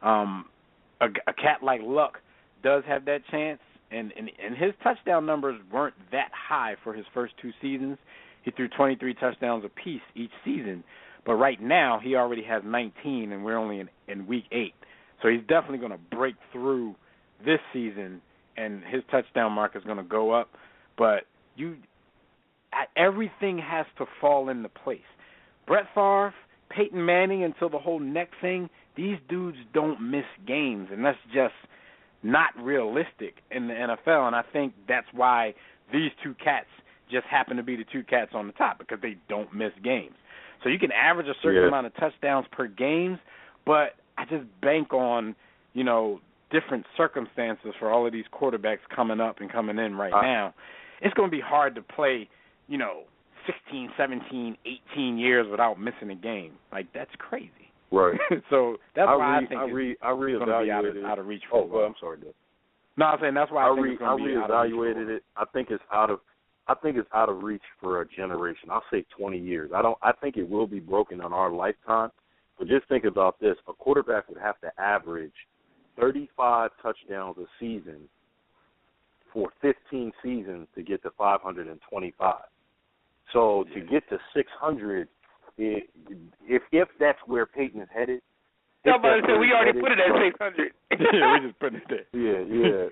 A cat like Luck does have that chance, and his touchdown numbers weren't that high for his first 2 seasons. He threw 23 touchdowns apiece each season, but right now he already has 19, and we're only in week 8. So he's definitely going to break through this season, and his touchdown mark is going to go up. But everything has to fall into place. Brett Favre, Peyton Manning, until the whole neck thing, these dudes don't miss games, and that's just not realistic in the NFL. And I think that's why these 2 cats just happen to be the 2 cats on the top, because they don't miss games. So you can average a certain amount of touchdowns per game, but I just bank on, different circumstances for all of these quarterbacks coming up and coming in right now. It's going to be hard to play, 16, 17, 18 years without missing a game. Like, that's crazy. Right. So that's why I think it's going to be out of reach for a while. Well, I'm sorry, Dave. No, I'm saying that's why I think it's going to be out of reach. I reevaluated it. I think it's out of reach for a generation. I'll say 20 years. I think it will be broken in our lifetime. But just think about this: a quarterback would have to average 35 touchdowns a season for 15 seasons to get to 525. So to get to 600, if that's where Peyton is headed. Somebody said we already put it at 600. Yeah, we just put it there.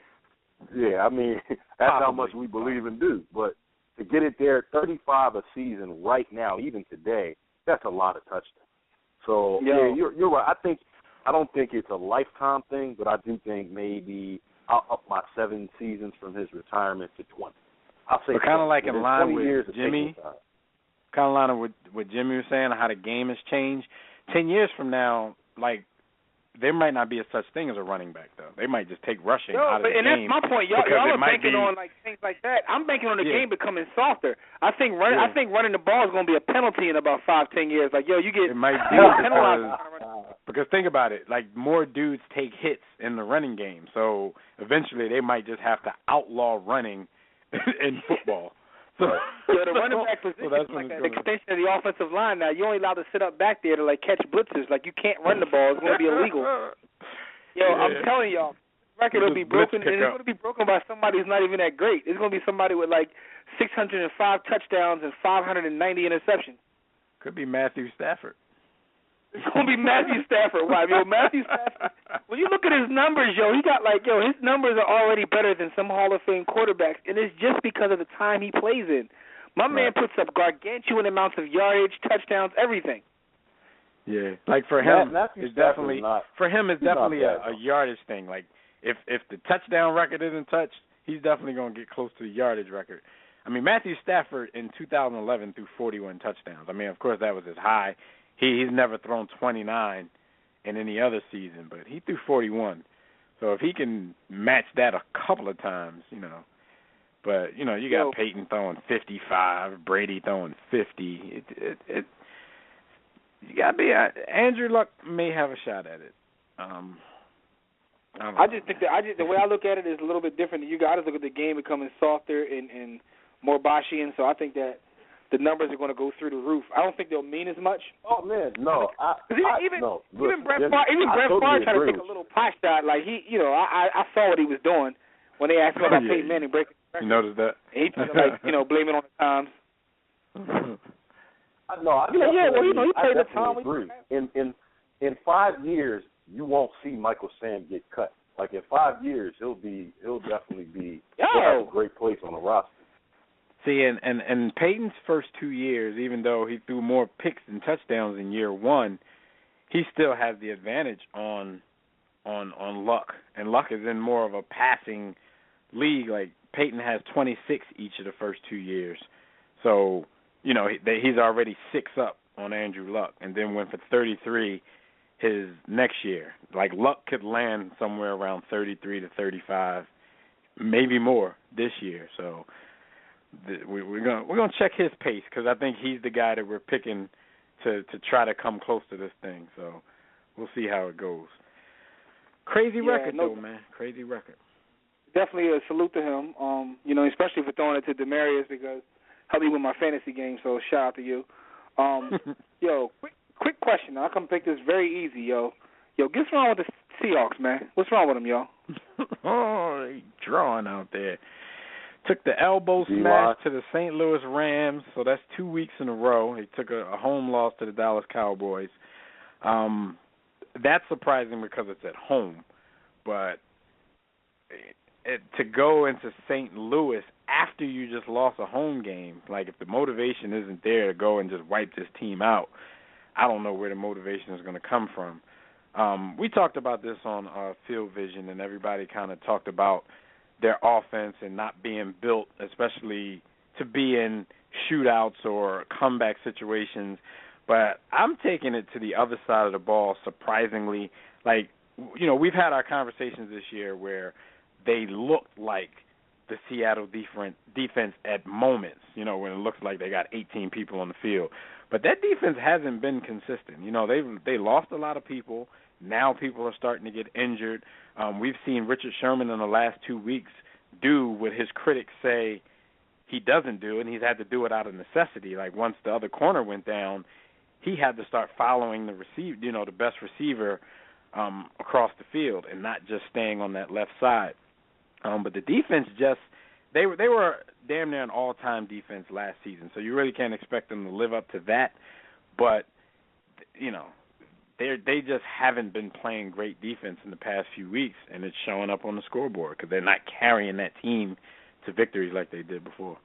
Yeah. I mean, that's how much we believe in dudes. But to get it there, 35 a season right now, even today, that's a lot of touchdowns. So, you're right. I think I don't think it's a lifetime thing, but I do think maybe I'll up my 7 seasons from his retirement to 20. I'll say kind of like in line with Jimmy. Kind of line with what Jimmy was saying, how the game has changed. 10 years from now, like, there might not be a such thing as a running back, though. They might just take rushing out of the game. And that's my point. Y'all are banking on like things like that. I'm banking on the game becoming softer. I think running the ball is going to be a penalty in about 5-10 years. Like, you get penalized because think about it. Like, more dudes take hits in the running game, so eventually they might just have to outlaw running in football. So, the running back position is like an extension of the offensive line now. You're only allowed to sit up back there to, like, catch blitzes. Like, you can't run the ball. It's going to be illegal. I'm telling y'all, this record will be broken, and it's going to be broken by somebody who's not even that great. It's going to be somebody with, like, 605 touchdowns and 590 interceptions. Could be Matthew Stafford. It's going to be Matthew Stafford. Why? Matthew Stafford, when you look at his numbers, he got his numbers are already better than some Hall of Fame quarterbacks, and it's just because of the time he plays in. My man puts up gargantuan amounts of yardage, touchdowns, everything. Yeah, like for him, it's definitely a yardage thing. Like if the touchdown record isn't touched, he's definitely going to get close to the yardage record. I mean, Matthew Stafford in 2011 threw 41 touchdowns. I mean, of course, that was his high. He's never thrown 29 in any other season, but he threw 41. So if he can match that a couple of times, But, you got Peyton throwing 55, Brady throwing 50. You got to be Andrew Luck may have a shot at it. I just think the way I look at it is a little bit different than you guys. I just look at the game becoming softer and more Boschian, so I think that the numbers are going to go through the roof. I don't think they'll mean as much. Oh man, no. Even Brett Favre tried to take a little pot shot. Like I saw what he was doing when they asked him about Peyton Manning breaking the record. You noticed that? And he tried to blame it on the times. I definitely agree. In 5 years, you won't see Michael Sam get cut. Like in 5 years, he'll definitely be a great place on the roster. See, and Peyton's first 2 years, even though he threw more picks and touchdowns in year one, he still has the advantage on Luck. And Luck is in more of a passing league. Like Peyton has 26 each of the first 2 years. So, he's already 6 up on Andrew Luck, and then went for 33 his next year. Like Luck could land somewhere around 33 to 35, maybe more this year. So we're gonna check his pace because I think he's the guy that we're picking to try to come close to this thing. So we'll see how it goes. Crazy record though, man. Crazy record. Definitely a salute to him. Especially for throwing it to Demarius because helped me with my fantasy game. So shout out to you. Quick question. I'll come pick this very easy, yo. What's wrong with the Seahawks, man? What's wrong with them, yo? They drawing out there. Took the elbow smash to the St. Louis Rams, so that's 2 weeks in a row. They took a home loss to the Dallas Cowboys. That's surprising because it's at home. But to go into St. Louis after you just lost a home game, like if the motivation isn't there to go and just wipe this team out, I don't know where the motivation is going to come from. We talked about this on Field Vision, and everybody kind of talked about their offense and not being built, especially to be in shootouts or comeback situations. But I'm taking it to the other side of the ball, surprisingly. Like, we've had our conversations this year where they looked like the Seattle defense at moments, when it looks like they got 18 people on the field. But that defense hasn't been consistent. They lost a lot of people. Now people are starting to get injured. We've seen Richard Sherman in the last 2 weeks do what his critics say he doesn't do, and he's had to do it out of necessity. Like once the other corner went down, he had to start following the best receiver across the field and not just staying on that left side. But the defense they were damn near an all-time defense last season, so you really can't expect them to live up to that. But, they just haven't been playing great defense in the past few weeks, and it's showing up on the scoreboard because they're not carrying that team to victories like they did before.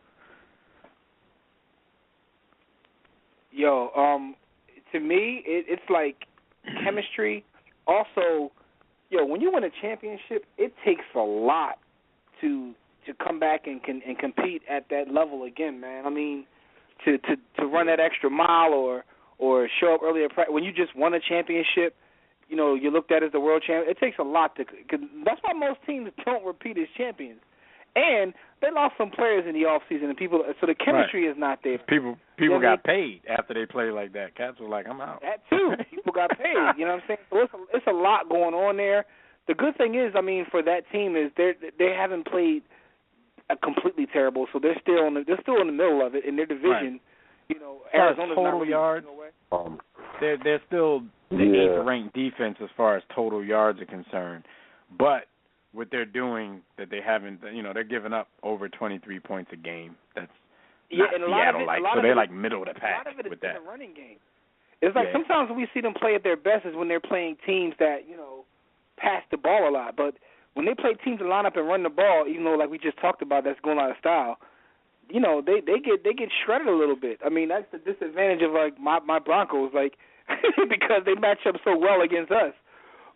To me, it's like chemistry also, when you win a championship, it takes a lot to come back and compete at that level again, man. I mean, to run that extra mile or show up earlier. When you just won a championship, you're looked at as the world champion. It takes a lot cause that's why most teams don't repeat as champions. And they lost some players in the off season, and so the chemistry is not there. People got paid after they played like that. Cats were like, I'm out. That too. People got paid. You know what I'm saying? So it's a lot going on there. The good thing is, I mean, for that team is they haven't played completely terrible, so they're still in the middle of it in their division. Right. Arizona's total not really yards. They're still the 8th ranked defense as far as total yards are concerned, but what they're doing that they haven't, they're giving up over 23 points a game. That's not Seattle-like, so they're like middle of the pack with that. A lot of it is in the running game. It's like sometimes we see them play at their best is when they're playing teams that, pass the ball a lot. But when they play teams that line up and run the ball, even though like we just talked about, that's going out of style, they get shredded a little bit. I mean, that's the disadvantage of like my Broncos, like because they match up so well against us.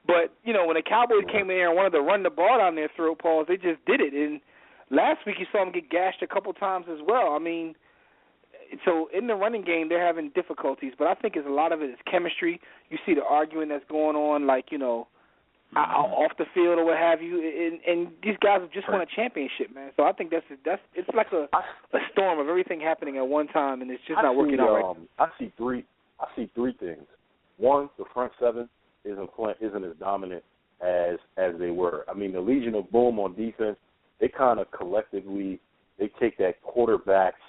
But, when the Cowboys came in there and wanted to run the ball down their throat, Paul, they just did it. And last week you saw them get gashed a couple times as well. I mean, so in the running game they're having difficulties, but I think a lot of it is chemistry. You see the arguing that's going on, like, off the field or what have you. And these guys have just won a championship, man. So I think it's like a storm of everything happening at one time, and it's just not working out right. I see three things. One, the front seven isn't as dominant as they were. I mean, the Legion of Boom on defense, they kind of collectively take the quarterback's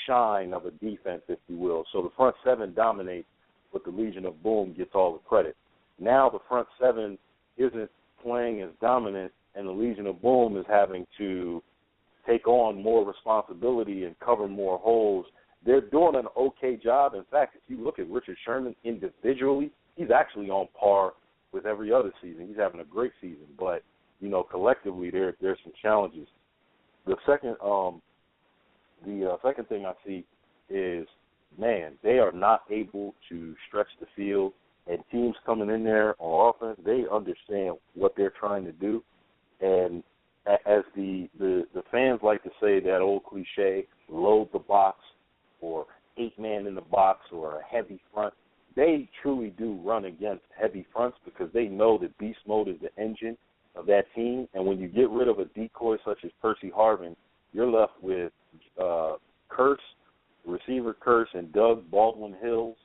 shine of a defense, if you will. So the front seven dominates, but the Legion of Boom gets all the credit. Now the front seven isn't playing as dominant, and the Legion of Boom is having to take on more responsibility and cover more holes. They're doing an okay job. In fact, if you look at Richard Sherman individually, he's actually on par with every other season. He's having a great season, but collectively there's some challenges. The second thing I see is, man, they are not able to stretch the field, and teams coming in there on offense, they understand what they're trying to do, and as the fans like to say that old cliche, load the box, or 8-man in the box, or a heavy front, they truly do run against heavy fronts because they know that beast mode is the engine of that team. And when you get rid of a decoy such as Percy Harvin, you're left with Curse, receiver Curse, and Doug Baldwin-Hills,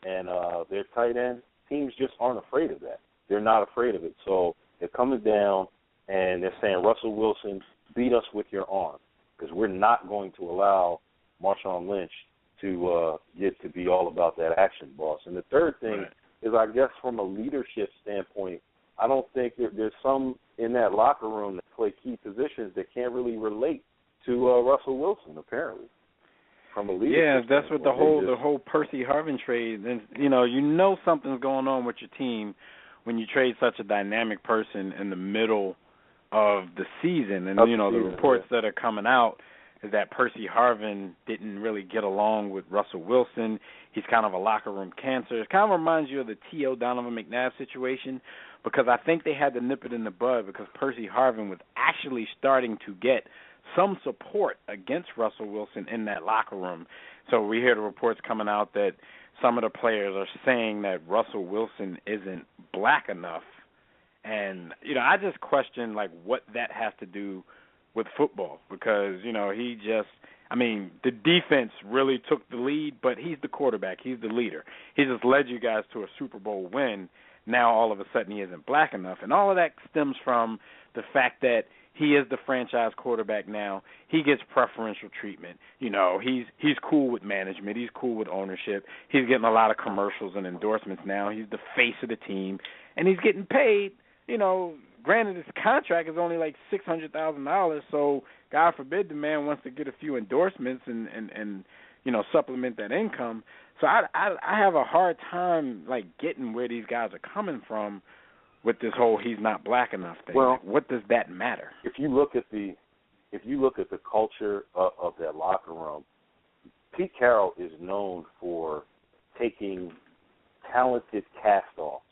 and their tight end. Teams just aren't afraid of that. They're not afraid of it. So they're coming down, and they're saying, Russell Wilson, beat us with your arm, because we're not going to allow Marshawn Lynch to get to be all about that action, boss. And the third thing is, I guess, from a leadership standpoint, I don't think there's some in that locker room that play key positions that can't really relate to Russell Wilson, apparently. From a leadership that's what the whole Percy Harvin trade. And something's going on with your team when you trade such a dynamic person in the middle of the season. And the reports that are coming out is that Percy Harvin didn't really get along with Russell Wilson. He's kind of a locker room cancer. It kind of reminds you of the T.O. Donovan McNabb situation, because I think they had to nip it in the bud because Percy Harvin was actually starting to get some support against Russell Wilson in that locker room. So we hear the reports coming out that some of the players are saying that Russell Wilson isn't black enough. And, I just question, what that has to do with football, because, the defense really took the lead, but he's the quarterback. He's the leader. He just led you guys to a Super Bowl win. Now all of a sudden he isn't black enough. And all of that stems from the fact that he is the franchise quarterback now. He gets preferential treatment. He's cool with management. He's cool with ownership. He's getting a lot of commercials and endorsements now. He's the face of the team, and he's getting paid. Granted, his contract is only like $600,000, so God forbid the man wants to get a few endorsements and supplement that income. So I have a hard time getting where these guys are coming from with this whole he's not black enough thing. Well, what does that matter? If you look at the culture of that locker room, Pete Carroll is known for taking talented cast-offs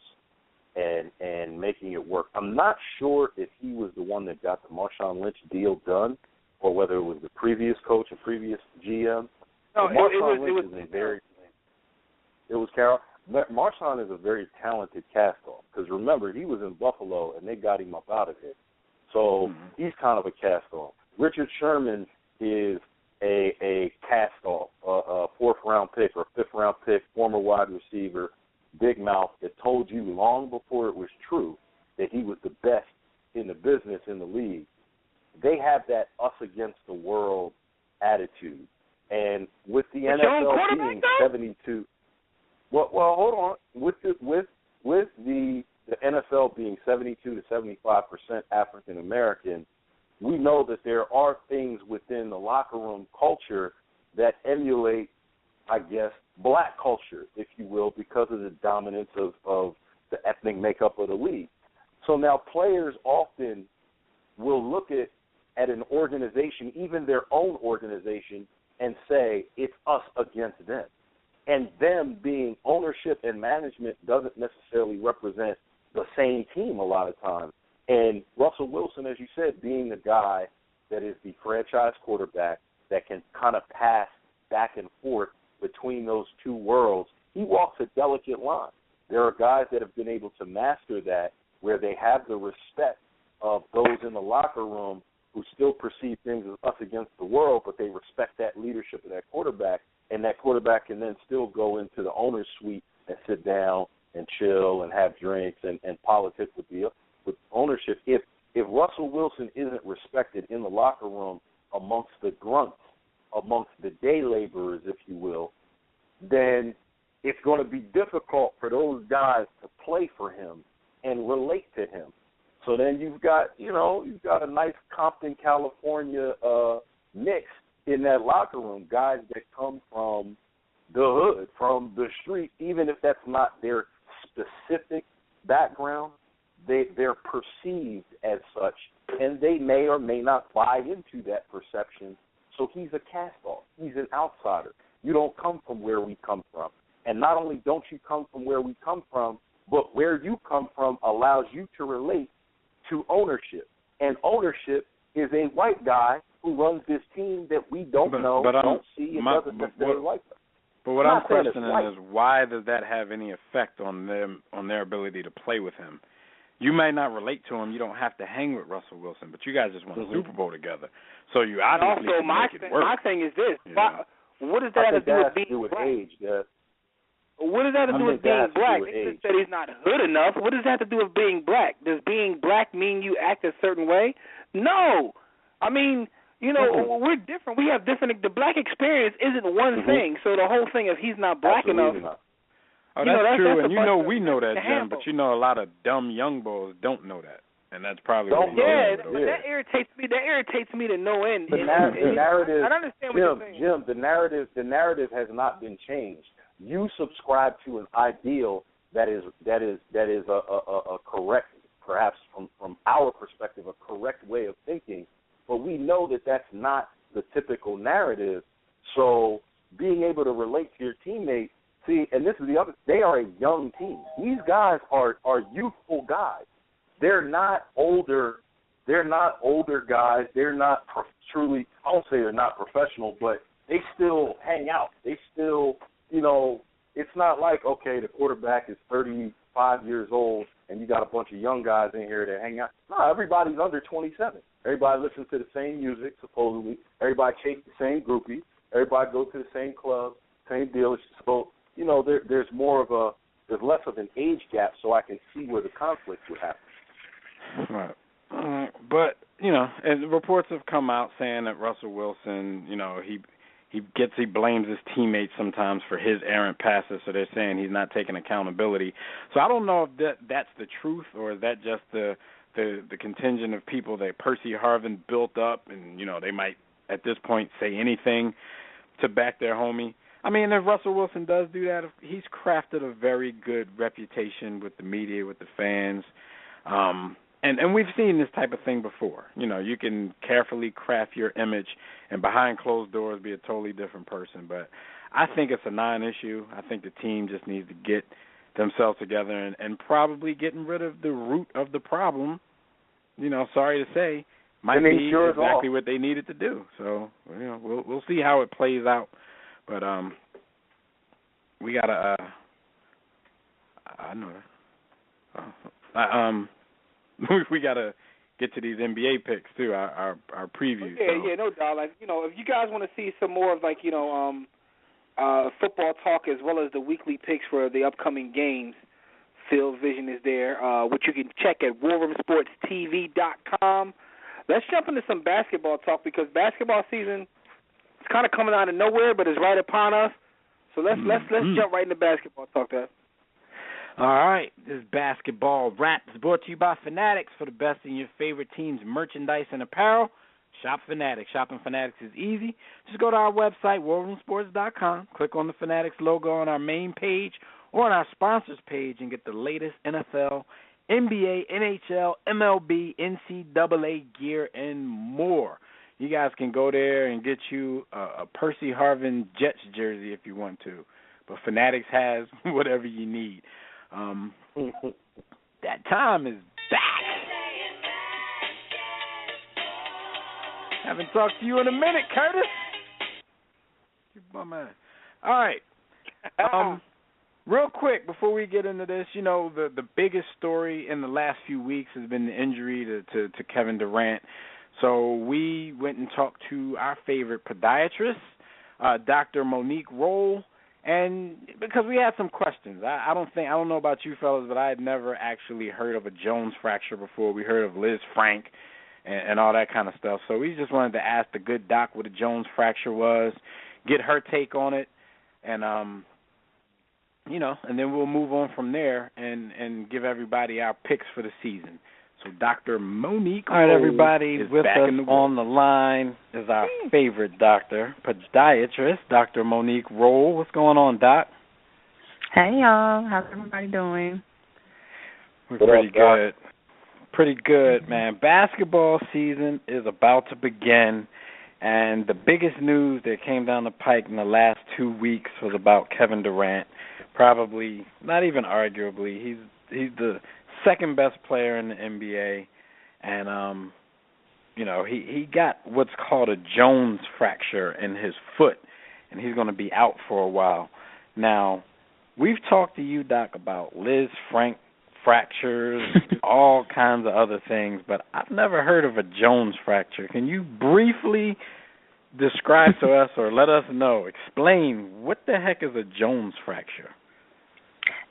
and making it work. I'm not sure if he was the one that got the Marshawn Lynch deal done or whether it was the previous coach or previous GM. No, it was Carroll. Marshawn is a very talented cast-off because, remember, he was in Buffalo and they got him up out of it. So he's kind of a cast-off. Richard Sherman is a cast-off, a fourth-round pick or fifth-round pick, former wide receiver, big mouth that told you long before it was true that he was the best in the business in the league. They have that us against the world attitude. And with the NFL being 72, well, hold on. With the NFL being 72 to 75% African American, we know that there are things within the locker room culture that emulate, I guess, black culture, if you will, because of the dominance of the ethnic makeup of the league. So now players often will look at an organization, even their own organization, and say it's us against them. And them being ownership and management doesn't necessarily represent the same team a lot of times. And Russell Wilson, as you said, being the guy that is the franchise quarterback that can kind of pass back and forth between those two worlds, he walks a delicate line. There are guys that have been able to master that where they have the respect of those in the locker room who still perceive things as us against the world, but they respect that leadership of that quarterback, and that quarterback can then still go into the owner's suite and sit down and chill and have drinks and politic with ownership. If Russell Wilson isn't respected in the locker room amongst the grunts, amongst the day laborers, if you will, then it's going to be difficult for those guys to play for him and relate to him. So then you've got a nice Compton, California mix in that locker room, guys that come from the hood, from the street, even if that's not their specific background, they're perceived as such, and they may or may not buy into that perception. So he's a cast-off. He's an outsider. You don't come from where we come from. And not only don't you come from where we come from, but where you come from allows you to relate to ownership. And ownership is a white guy who runs this team that we don't don't see, and doesn't necessarily like us. But what I'm questioning is, why does that have any effect on them, on their ability to play with him? You may not relate to him. You don't have to hang with Russell Wilson, but you guys just won a Super Bowl together. So you obviously can make it work. My thing is this. What does that have to do with being black? Age, what does that have to do with being black? They just said he's not hood enough. What does that have to do with being black? Does being black mean you act a certain way? No. I mean, we're different. We have different. The black experience isn't one thing. So the whole thing, if he's not black enough. Oh, that's true. And we know that, Jim, but a lot of dumb young boys don't know that. And that's probably what that irritates me. That irritates me to no end. The narrative. I don't understand what you're saying. Jim, the narrative has not been changed. You subscribe to an ideal that is a correct, perhaps from our perspective, a correct way of thinking. But we know that that's not the typical narrative. So being able to relate to your teammates, and this is the other. They are a young team. These guys are youthful guys. They're not older. They're not older guys. They're not truly. I won't say they're not professional, but they still hang out. They still, it's not like, okay, the quarterback is 35 years old and you got a bunch of young guys in here that hang out. No, everybody's under 27. Everybody listens to the same music, supposedly. Everybody chase the same groupies. Everybody goes to the same club, same deal. So, there's less of an age gap, so I can see where the conflict would happen. Right. But, and reports have come out saying that Russell Wilson, he blames his teammates sometimes for his errant passes, so they're saying he's not taking accountability. So I don't know if that's the truth, or is that just the contingent of people that Percy Harvin built up, and, they might at this point say anything to back their homie. I mean, if Russell Wilson does do that, he's crafted a very good reputation with the media, with the fans. And we've seen this type of thing before. You can carefully craft your image and behind closed doors be a totally different person. But I think it's a non-issue. I think the team just needs to get themselves together and probably getting rid of the root of the problem, sorry to say, might be exactly what they needed to do. So, we'll see how it plays out. But we got to I know that. We got to get to these NBA picks too, our previews. Yeah, no doubt. Like, if you guys want to see some more of football talk as well as the weekly picks for the upcoming games, Phil's Vision is there, which you can check at warroomsportstv.com. Let's jump into some basketball talk because basketball season is kind of coming out of nowhere, but it's right upon us. So let's jump right into basketball talk there. All right, this basketball wrap is brought to you by Fanatics. For the best in your favorite team's merchandise and apparel, shop Fanatics. Shopping Fanatics is easy. Just go to our website, warroomsports.com, click on the Fanatics logo on our main page or on our sponsors page and get the latest NFL, NBA, NHL, MLB, NCAA gear, and more. You guys can go there and get you a Percy Harvin Jets jersey if you want to. But Fanatics has whatever you need. That time is back. Haven't talked to you in a minute, Curtis. All right. Real quick before we get into this, the biggest story in the last few weeks has been the injury to Kevin Durant. So we went and talked to our favorite podiatrist, Dr. Monique Roll. And because we had some questions, I don't know about you fellas, but I had never actually heard of a Jones fracture before. We heard of Liz Frank and all that kind of stuff. So we just wanted to ask the good doc what a Jones fracture was, get her take on it, and and then we'll move on from there and give everybody our picks for the season. So Dr. Monique Roll. All right, everybody, with us on the line is our favorite doctor, podiatrist, Dr. Monique Roll. What's going on, Doc? Hey, y'all. How's everybody doing? We're pretty good. Pretty good, man. Basketball season is about to begin, and the biggest news that came down the pike in the last 2 weeks was about Kevin Durant. Probably, not even arguably, he's the second best player in the NBA, and he got what's called a Jones fracture in his foot, and he's going to be out for a while. Now, we've talked to you, Doc, about Liz Frank fractures, all kinds of other things, but I've never heard of a Jones fracture. Can you briefly describe to us or let us know, explain what the heck is a Jones fracture?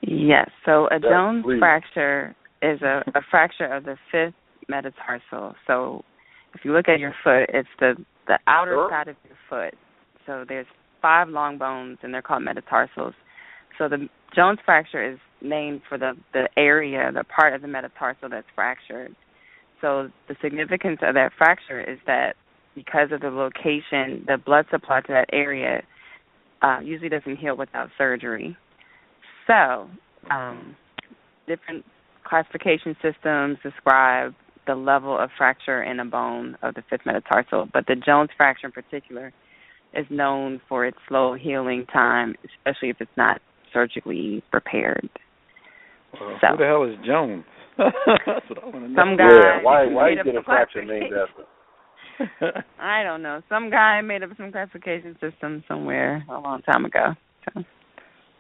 Yes, so a Jones fracture is a fracture of the fifth metatarsal. So if you look at your foot, it's the outer side of your foot. So there's 5 long bones, and they're called metatarsals. So the Jones fracture is named for the area, the part of the metatarsal that's fractured. So the significance of that fracture is that because of the location, the blood supply to that area usually doesn't heal without surgery. So different classification systems describe the level of fracture in a bone of the fifth metatarsal, but the Jones fracture in particular is known for its slow healing time, especially if it's not surgically repaired. Who the hell is Jones? That's what I want to know. Some guy why you get a fracture named after? I don't know. Some guy made up some classification system somewhere a long time ago. So.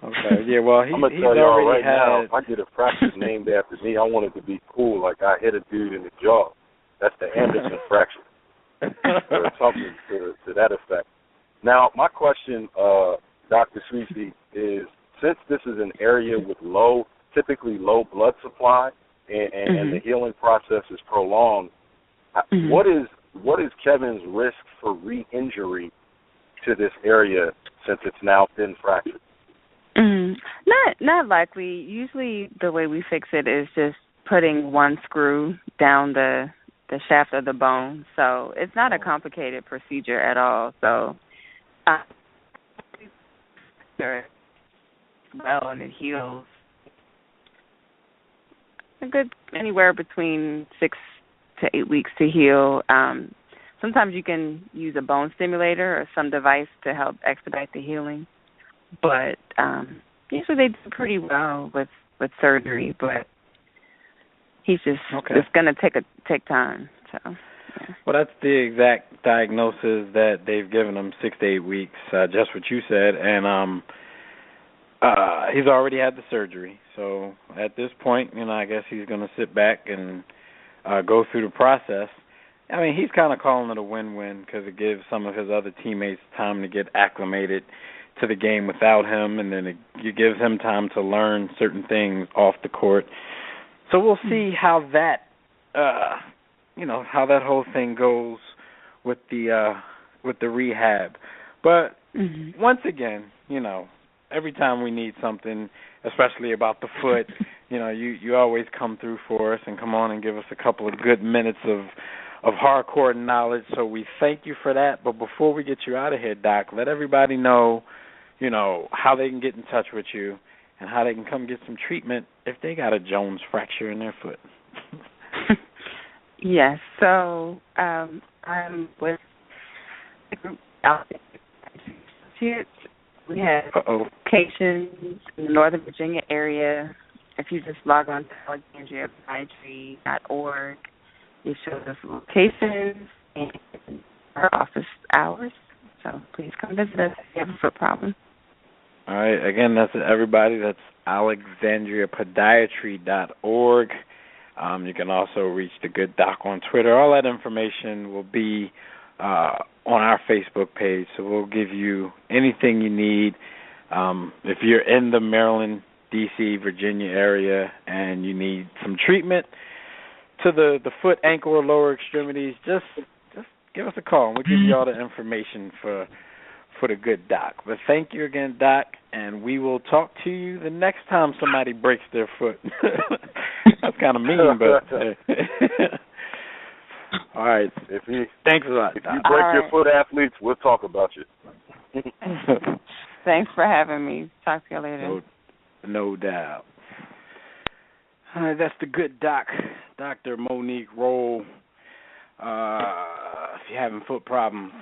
Okay, yeah, well, I'm going to tell y'all right now, if I get a fracture named after me, I want it to be cool, like I hit a dude in the jaw. That's the Anderson fracture. Or something to that effect. Now, my question, Dr. Sweezy, is since this is an area with typically low blood supply, and the healing process is prolonged, what is Kevin's risk for re-injury to this area since it's now been fractured? Not likely. Usually the way we fix it is just putting one screw down the shaft of the bone. So it's not a complicated procedure at all. So well, and it heals a good anywhere between 6 to 8 weeks to heal. Sometimes you can use a bone stimulator or some device to help expedite the healing. But usually they do pretty well with surgery, but he's just it's going to take time. So. Yeah. Well, that's the exact diagnosis that they've given him, 6 to 8 weeks, just what you said, and he's already had the surgery. So at this point, I guess he's going to sit back and go through the process. I mean, he's kind of calling it a win-win because it gives some of his other teammates time to get acclimated to the game without him, and then it gives him time to learn certain things off the court. So we'll see how that, how that whole thing goes with the rehab. But once again, every time we need something, especially about the foot, you always come through for us and come on and give us a couple of good minutes of hardcore knowledge. So we thank you for that. But before we get you out of here, Doc, let everybody know, how they can get in touch with you and how they can come get some treatment if they got a Jones fracture in their foot. Yes. So I'm with the group Associates. We have locations in the Northern Virginia area. If you just log on to alexandriapodiatry.org, it shows us locations and our office hours. So please come visit us if you have a foot problem. All right. Again, that's everybody. That's alexandriapodiatry.org. You can also reach the Good Doc on Twitter. All that information will be on our Facebook page, so we'll give you anything you need. If you're in the Maryland, D.C., Virginia area and you need some treatment to the foot, ankle, or lower extremities, just give us a call, and we'll give you all the information for the Good Doc. But thank you again, Doc, and we will talk to you the next time somebody breaks their foot. That's kind of mean, but all right. Thanks a lot. If you break your foot, athletes, we'll talk about you. Thanks for having me. Talk to you later. No doubt. All right, that's the Good Doc, Dr. Monique Rolle. If you're having foot problems,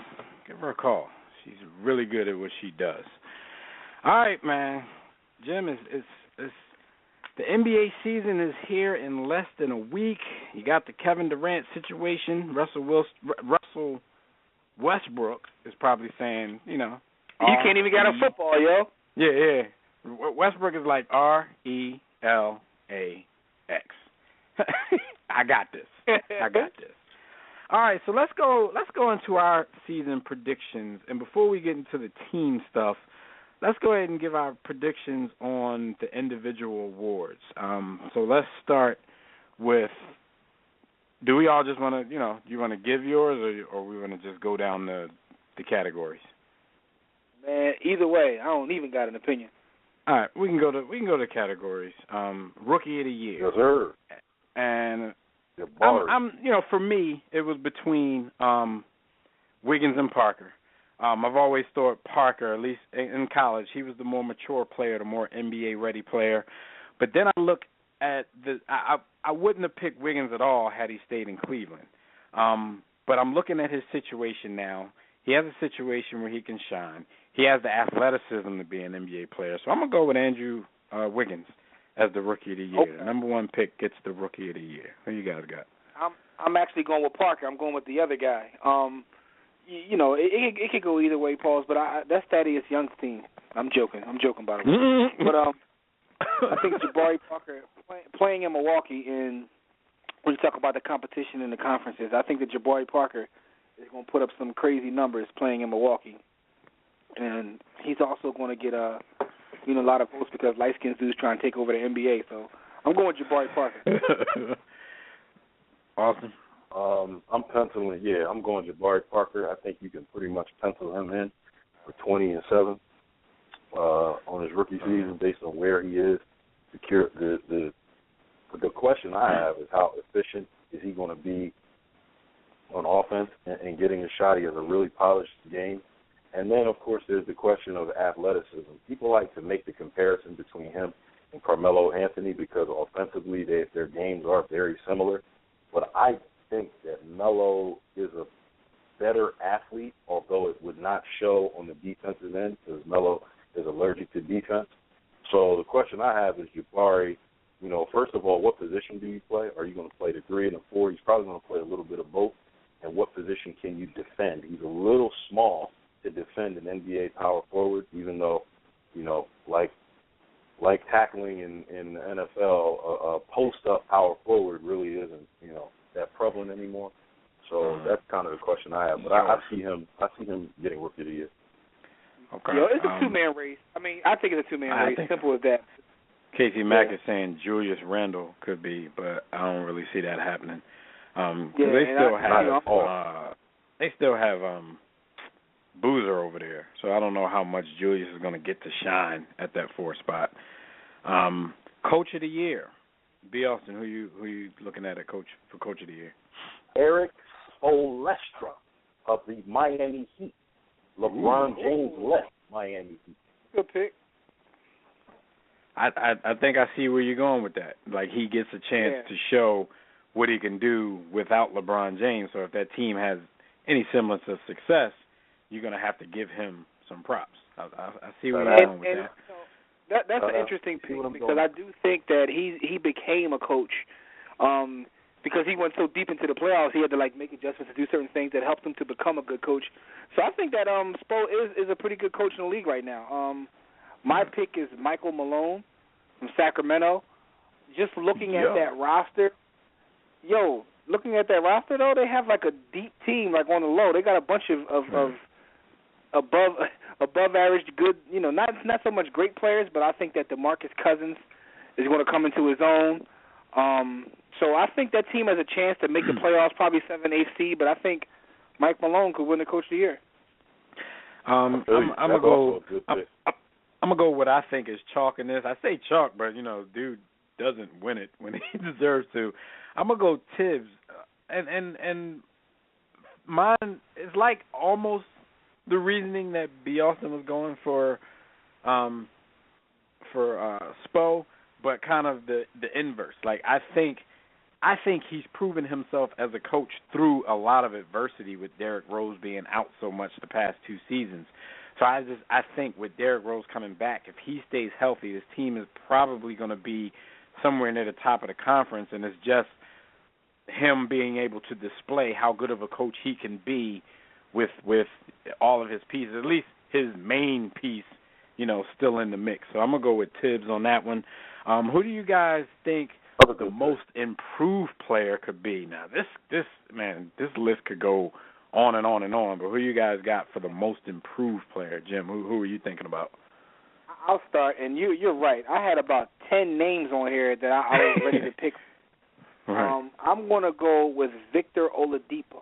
give her a call. She's really good at what she does. All right, man. Jim, it's the NBA season is here in less than a week. You got the Kevin Durant situation. Russell Westbrook is probably saying, you can't even get a football, yo. Yeah. Westbrook is like RELAX. I got this. All right, so let's go into our season predictions. And before we get into the team stuff, let's go ahead and give our predictions on the individual awards. So let's start with, do we all just want to, do you want to give yours or we want to just go down the categories? Man, either way, I don't even got an opinion. All right, we can go to categories. Rookie of the year. Yes, sir. And I'm for me, it was between Wiggins and Parker. I've always thought Parker, at least in college, he was the more mature player, the more NBA-ready player. But then I look at I wouldn't have picked Wiggins at all had he stayed in Cleveland. But I'm looking at his situation now. He has a situation where he can shine. He has the athleticism to be an NBA player. So I'm going to go with Andrew Wiggins as the Rookie of the Year. Okay. The number one pick gets the Rookie of the Year. Who you guys got? I'm actually going with Parker. I'm going with the other guy. It could go either way, Pauls, but that's Thaddeus Young's team. I'm joking, by the way. But I think Jabari Parker playing in Milwaukee, and when you talk about the competition in the conferences, I think that Jabari Parker is going to put up some crazy numbers playing in Milwaukee, and he's also going to get a lot of votes because light-skinned dudes trying to take over the NBA. So I'm going with Jabari Parker. Awesome. I'm penciling. Yeah, I'm going Jabari Parker. I think you can pretty much pencil him in for 20-7 on his rookie season based on where he is. The question I have is how efficient is he going to be on offense and getting a shot. He has a really polished game. And then, of course, there's the question of athleticism. People like to make the comparison between him and Carmelo Anthony because offensively their games are very similar. But I think that Melo is a better athlete, although it would not show on the defensive end because Melo is allergic to defense. So the question I have is, Jabari, first of all, what position do you play? Are you going to play the 3 and the 4? He's probably going to play a little bit of both. And what position can you defend? He's a little small to defend an NBA power forward, even though, like tackling in the NFL, a post-up power forward really isn't, that prevalent anymore. So that's kind of the question I have. But I see him getting Rookie of the Year. Okay. It's a two-man race. I mean, I think it's a two-man race. Simple as that. Casey Mack is saying Julius Randle could be, but I don't really see that happening. They still have Boozer over there, so I don't know how much Julius is going to get to shine at that 4 spot. Coach of the Year, B. Austin, who you looking at Coach of the Year? Eric Spoelstra of the Miami Heat. LeBron James left Miami Heat. Good pick. I think I see where you're going with that. Like, he gets a chance to show what he can do without LeBron James. So if that team has any semblance of success, you're going to have to give him some props. I see where you're going with that. That's an interesting pick because I do think that he became a coach because he went so deep into the playoffs. He had to make adjustments to do certain things that helped him to become a good coach. So I think that Spo is a pretty good coach in the league right now. My pick is Michael Malone from Sacramento. Just looking at that roster, though, they have a deep team on the low. They got a bunch of above average good, not so much great players, but I think that DeMarcus Cousins is going to come into his own. So I think that team has a chance to make the playoffs, probably 7-8 seed, but I think Mike Malone could win the Coach of the Year. I'm gonna go what I think is chalk in this. I say chalk, but dude doesn't win it when he deserves to. I'm gonna go Tibbs, and mine is almost the reasoning that B. Austin was going for Spo, but kind of the inverse. I think he's proven himself as a coach through a lot of adversity with Derrick Rose being out so much the past 2 seasons. So I think with Derrick Rose coming back, if he stays healthy, this team is probably going to be somewhere near the top of the conference, and it's just him being able to display how good of a coach he can be with all of his pieces, at least his main piece, still in the mix. So I'm going to go with Tibbs on that one. Who do you guys think the most improved player could be? Now, this list could go on and on and on, but who you guys got for the most improved player? Jim, who are you thinking about? I'll start, and you're right. I had about 10 names on here that I was ready to pick. Right. I'm going to go with Victor Oladipo.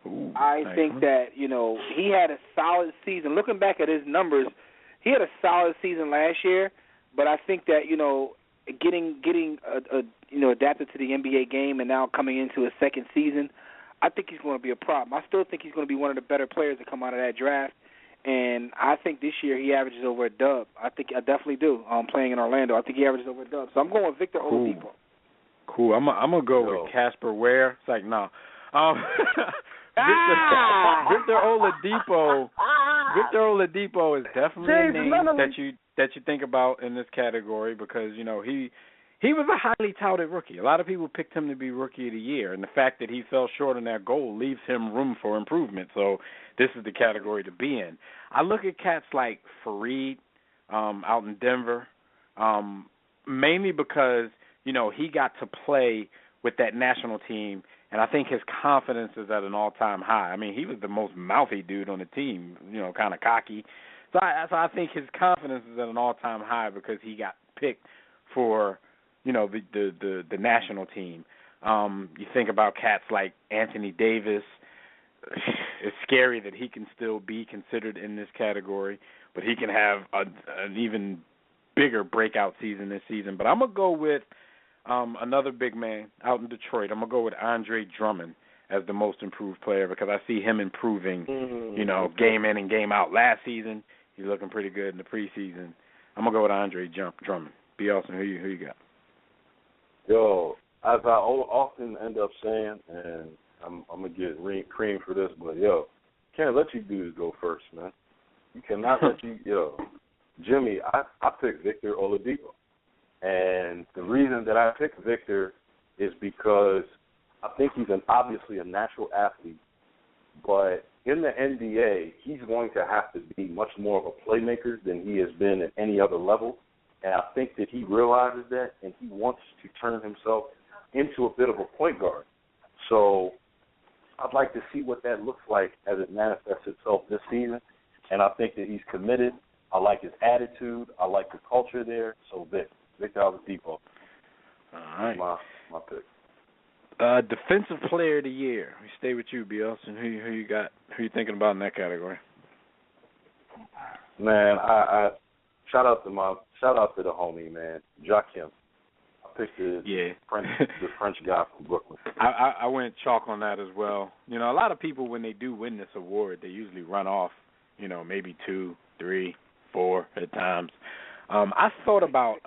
Ooh, I think that, he had a solid season. Looking back at his numbers, he had a solid season last year, but I think that, getting adapted to the NBA game and now coming into a second season, I think he's going to be a problem. I still think he's going to be one of the better players to come out of that draft, and I think this year he averages over a dub. I definitely do. Playing in Orlando, I think he averages over a dub. So I'm going with Victor Oladipo. Cool. I'm gonna go with Casper Ware. It's no. Victor Oladipo. Victor Oladipo is definitely a name that you think about in this category because he was a highly touted rookie. A lot of people picked him to be Rookie of the Year, and the fact that he fell short on that goal leaves him room for improvement. So this is the category to be in. I look at cats like Fareed out in Denver, mainly because he got to play with that national team, and I think his confidence is at an all-time high. I mean, he was the most mouthy dude on the team, kind of cocky. So I think his confidence is at an all-time high because he got picked for, the national team. You think about cats like Anthony Davis. It's scary that he can still be considered in this category, but he can have an even bigger breakout season this season. But I'm going to go with another big man out in Detroit. I'm going to go with Andre Drummond as the most improved player because I see him improving, game in and game out. Last season, he's looking pretty good in the preseason. I'm going to go with Andre Drummond. B. Austin, who you got? Yo, as I often end up saying, and I'm going to get cream for this, but, can't let you dudes go first, man. You cannot let Jimmy, I picked Victor Oladipo. And the reason that I picked Victor is because I think he's obviously a natural athlete, but in the NBA, he's going to have to be much more of a playmaker than he has been at any other level. And I think that he realizes that, and he wants to turn himself into a bit of a point guard. So I'd like to see what that looks like as it manifests itself this season. And I think that he's committed. I like his attitude. I like the culture there. So Victor Oladipo. All right. My pick. Defensive Player of the Year. We stay with you, B. Austin. Who you got? Who you thinking about in that category? Man, I shout out to the homie, man, Joakim. I picked the French guy from Brooklyn. I went chalk on that as well. You know, a lot of people when they do win this award, they usually run off, you know, maybe 2, 3, 4 at times. I thought about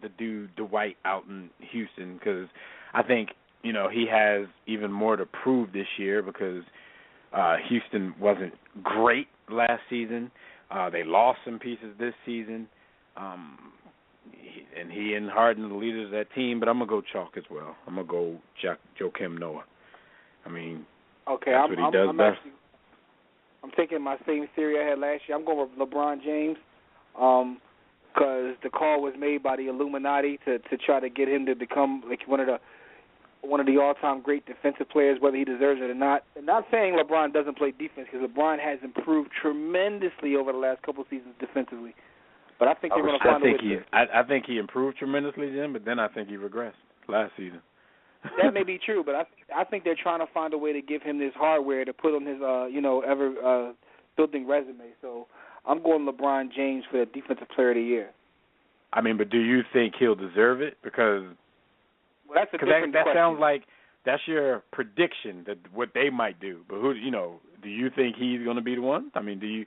the dude Dwight out in Houston because I think, you know, he has even more to prove this year because Houston wasn't great last season. They lost some pieces this season. And he and Harden, the leaders of that team, but I'm going to go chalk as well. I'm going to go Joakim Noah. I mean, okay, that's what he does best. I'm taking my same theory I had last year. I'm going with LeBron James because the call was made by the Illuminati to try to get him to become like one of the all-time great defensive players, whether he deserves it or not. And not saying LeBron doesn't play defense because LeBron has improved tremendously over the last couple of seasons defensively. But I think they're going to find a way. I think he improved tremendously then, but then I think he regressed last season. That may be true, but I think they're trying to find a way to give him this hardware to put on his ever building resume. So I'm going LeBron James for the Defensive Player of the Year. I mean, but do you think he'll deserve it? Because that's a different that question. sounds like that's your prediction that what they might do. But do you think he's going to be the one? I mean, do you?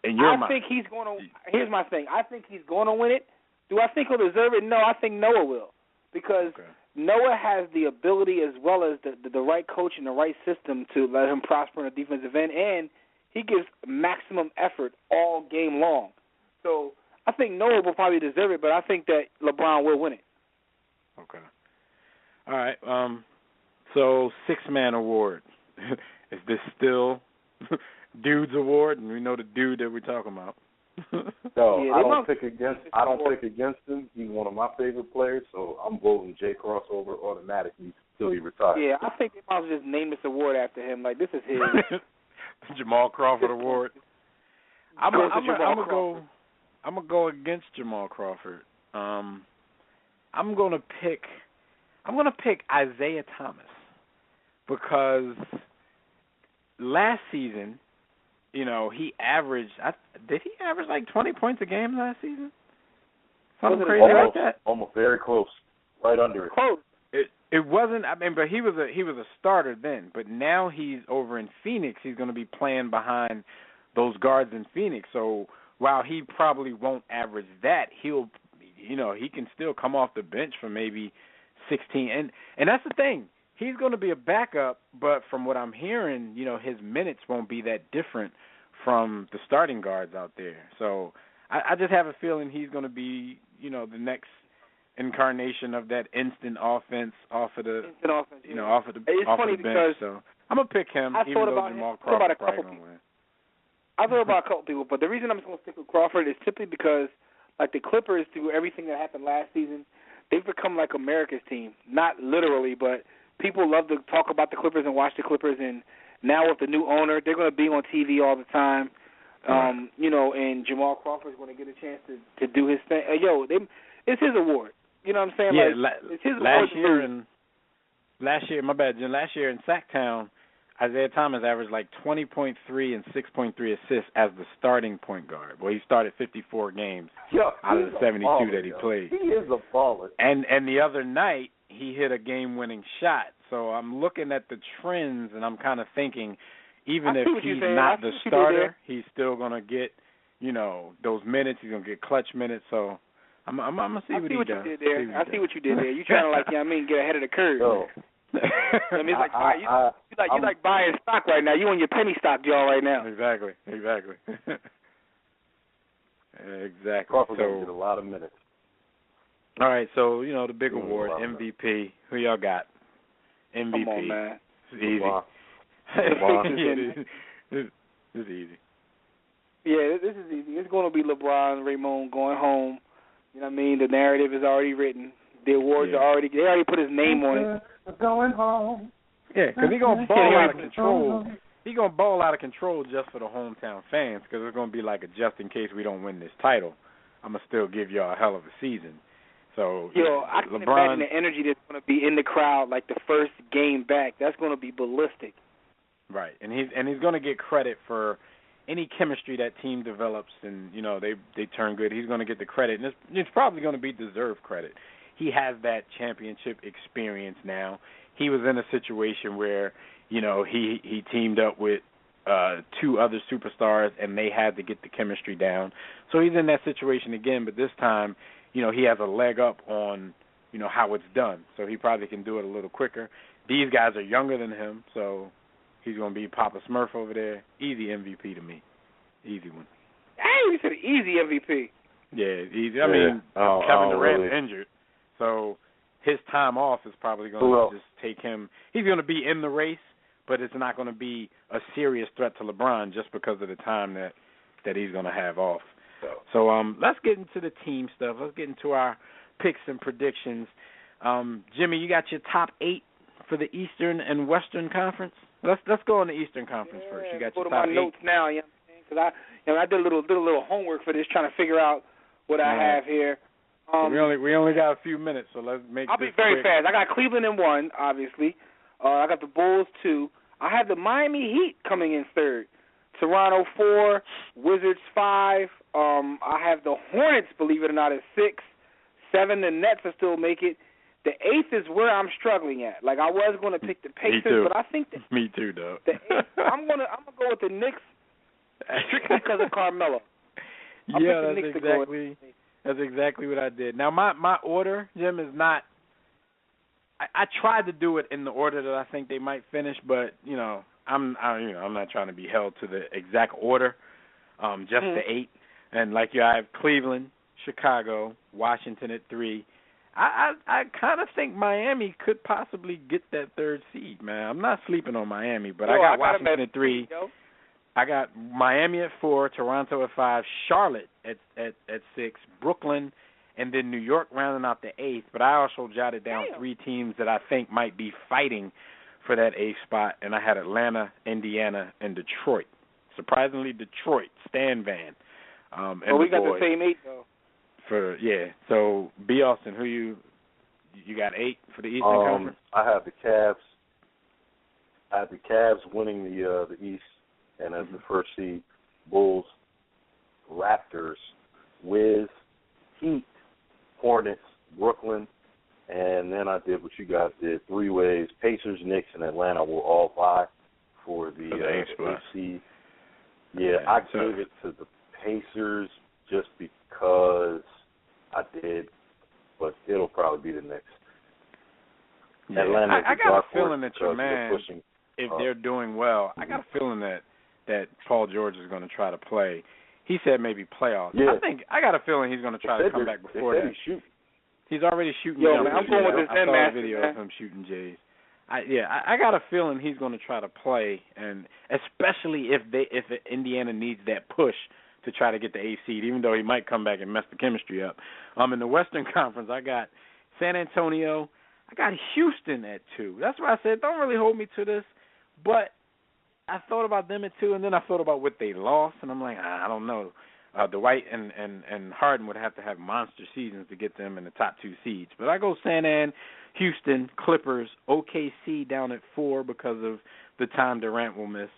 In your mind? I think he's going to. Here's my thing. I think he's going to win it. Do I think he'll deserve it? No, I think Noah will, because Noah has the ability as well as the right coach and the right system to let him prosper in a defensive end, and he gives maximum effort all game long. So I think Noah will probably deserve it, but I think that LeBron will win it. Okay. All right. So 6-man award. Is this still dude's award? And we know the dude that we're talking about. No, I don't pick against him. He's one of my favorite players, so I'm voting Jay Crossover automatically till he retires. Yeah, I think they might as well just name this award after him. Like, this is his. Jamal Crawford Award. I'm gonna go against Jamal Crawford. I'm gonna pick Isaiah Thomas because last season, he averaged. Did he average like 20 points a game last season? Something crazy like that. Almost very close, right under it. Close. It wasn't. I mean, but he was a starter then. But now he's over in Phoenix. He's going to be playing behind those guards in Phoenix. So while he probably won't average that, he can still come off the bench for maybe 16. And that's the thing. He's going to be a backup, but from what I'm hearing, his minutes won't be that different from the starting guards out there. So I just have a feeling he's going to be, the next incarnation of that instant offense off of the bench. So I'm gonna pick him. I thought about a couple people, but the reason I'm going to stick with Crawford is simply because, like the Clippers, through everything that happened last season, they've become like America's team. Not literally, but people love to talk about the Clippers and watch the Clippers. And now with the new owner, they're going to be on TV all the time. And Jamal Crawford's going to get a chance to do his thing. It's his award. You know what I'm saying? Yeah, it's his last year, my bad, Jim. Last year in Sacktown, Isaiah Thomas averaged like 20.3 and 6.3 assists as the starting point guard. Well, he started 54 games out of the 72 that he played. He is a baller. And the other night, he hit a game-winning shot. So I'm looking at the trends, and I'm kind of thinking, even if he's not the starter, he's still going to get, those minutes. He's going to get clutch minutes. So I'm going to see what he does. I see what you did there. You're trying to, get ahead of the curve. I mean, it's you like buying stock right now. You on your penny stock, y'all, right now. Exactly. Exactly. Crawford's going to get a lot of minutes. All right, so, the big award, MVP. Who y'all got? MVP. Come on, man. It's easy. LeBron. It's easy. Yeah, this is easy. It's going to be LeBron, Raymond going home. You know what I mean? The narrative is already written. The awards are they already put his name on it. Going home. Yeah, because he's going to ball out of control. He's going to ball out of control just for the hometown fans, because it's going to be like a just in case we don't win this title, I'm going to still give y'all a hell of a season. So, I can imagine the energy that's going to be in the crowd like the first game back. That's going to be ballistic. Right, and he's going to get credit for any chemistry that team develops, and they turn good. He's going to get the credit, and it's probably going to be deserved credit. He has that championship experience now. He was in a situation where he teamed up with two other superstars, and they had to get the chemistry down. So he's in that situation again, but this time, he has a leg up on how it's done. So he probably can do it a little quicker. These guys are younger than him, so he's going to be Papa Smurf over there. Easy MVP to me. Easy one. Hey, you said easy MVP. Yeah, easy. I mean, Kevin Durant's injured, so his time off is probably going to just take him. He's going to be in the race, but it's not going to be a serious threat to LeBron just because of the time that he's going to have off. So let's get into the team stuff. Let's get into our picks and predictions. Jimmy, you got your top 8 for the Eastern and Western Conference? Let's go on the Eastern Conference first. You got go your to top my 8. notes now, because I did a little homework for this, trying to figure out what I have here. We only got a few minutes, so let's make. I'll be very fast. I got Cleveland in 1, obviously. I got the Bulls 2. I have the Miami Heat coming in 3rd. Toronto 4, Wizards 5. I have the Hornets, believe it or not, at 6. 7, the Nets will still make it. The 8th is where I'm struggling at. Like, I was going to pick the Pacers, but I think that me too, though. The 8th, I'm gonna go with the Knicks strictly because of Carmelo. That's exactly what I did. Now, my order, Jim, is not. I tried to do it in the order that I think they might finish, but I'm not trying to be held to the exact order. Just the 8, and like I have Cleveland, Chicago, Washington at 3. I kind of think Miami could possibly get that 3rd seed, man. I'm not sleeping on Miami, but I got Washington at 3. I got Miami at 4, Toronto at 5, Charlotte at 6, Brooklyn, and then New York rounding out the 8th. But I also jotted down 3 teams that I think might be fighting for that 8th spot, and I had Atlanta, Indiana, and Detroit. Surprisingly, Detroit, Stan Van. And we got the same 8, though. So B. Austin, who you got 8 for the Eastern Conference? I have the Cavs. I have the Cavs winning the East, and as the 1st seed, Bulls, Raptors, Wiz, Heat, Hornets, Brooklyn, and then I did what you guys did, 3 ways. Pacers, Knicks, and Atlanta will all vie for the 8th seed. Yeah, I gave it to the Pacers just because I did, but it'll probably be the Knicks. Yeah. Atlanta, I got a feeling that your man, if they're doing well, I got a feeling that Paul George is going to try to play. He said maybe playoffs. Yeah. I got a feeling he's going to try to come back before that. He's already shooting. Man, I'm going with this I saw a video of him shooting Jays. I got a feeling he's going to try to play, and especially if Indiana needs that push to try to get the 8th seed, even though he might come back and mess the chemistry up. In the Western Conference, I got San Antonio. I got Houston at 2. That's why I said don't really hold me to this, but I thought about them at 2, and then I thought about what they lost, and I'm like, I don't know. Dwight and Harden would have to have monster seasons to get them in the top 2 seeds. But I go San An, Houston, Clippers, OKC down at 4 because of the time Durant will miss.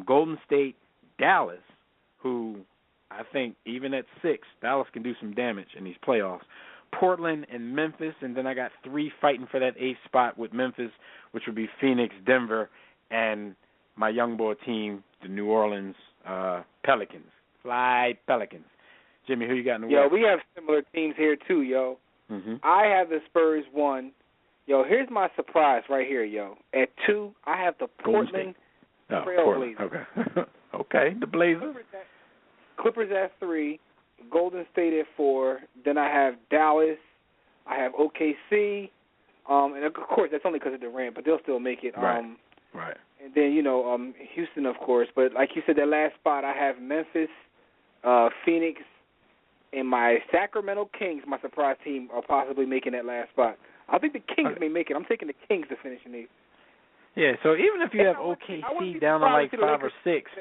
Golden State, Dallas, who I think even at 6, Dallas can do some damage in these playoffs. Portland and Memphis, and then I got 3 fighting for that 8th spot with Memphis, which would be Phoenix, Denver, and my young boy team, the New Orleans Pelicans. Fly Pelicans. Jimmy, who you got in the West? We have similar teams here too, yo. Mm-hmm. I have the Spurs 1. Here's my surprise right here, yo. At 2, I have the Portland Trailblazers. Okay. Okay, the Blazers. Clippers at 3, Golden State at 4. Then I have Dallas. I have OKC. And, of course, that's only because of Durant, but they'll still make it. Right. And then, Houston, of course. But like you said, that last spot, I have Memphis, Phoenix, and my Sacramento Kings, my surprise team, are possibly making that last spot. I think the Kings may make it. I'm taking the Kings to finish in 8th. Yeah, so even if you have OKC down to like 5 or 6,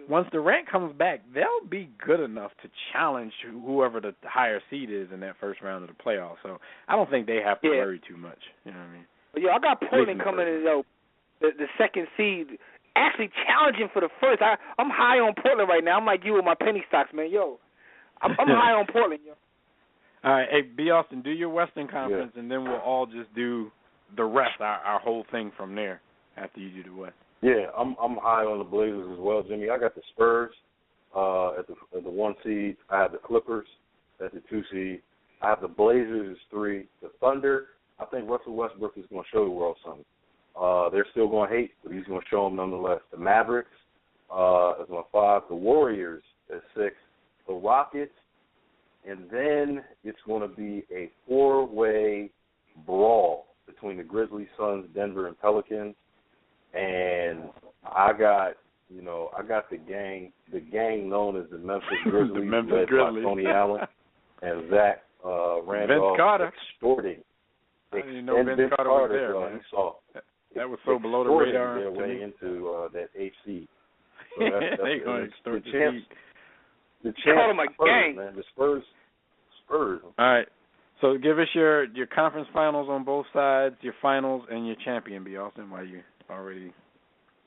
once Durant comes back, they'll be good enough to challenge whoever the higher seed is in that first round of the playoffs. So I don't think they have to worry too much. You know what I mean? But I got Portland coming in, the second seed, actually challenging for the first. I'm high on Portland right now. I'm like you with my penny stocks, man. I'm high on Portland, yo. All right, hey, B. Austin, do your Western Conference, and then we'll all just do the rest, our whole thing from there after you do the West. Yeah, I'm high on the Blazers as well, Jimmy. I got the Spurs at the 1 seed. I have the Clippers at the 2 seed. I have the Blazers as 3. The Thunder, I think Russell Westbrook is going to show the world something. They're still going to hate, but he's going to show them nonetheless. The Mavericks is on 5. The Warriors at 6. The Rockets, and then it's going to be a 4-way brawl between the Grizzlies, Suns, Denver, and Pelicans. And I got the gang known as the Memphis Grizzlies, led by Tony Allen and Zach Randolph, Vince Carter. extorting. I didn't even know Vince Carter was there, man. That was so below the radar. Their way into that HC. So they're going to extort the champs. The champs, Spurs, man. The Spurs. All right. So give us your conference finals on both sides, your finals, and your champion, B. Austin, while you already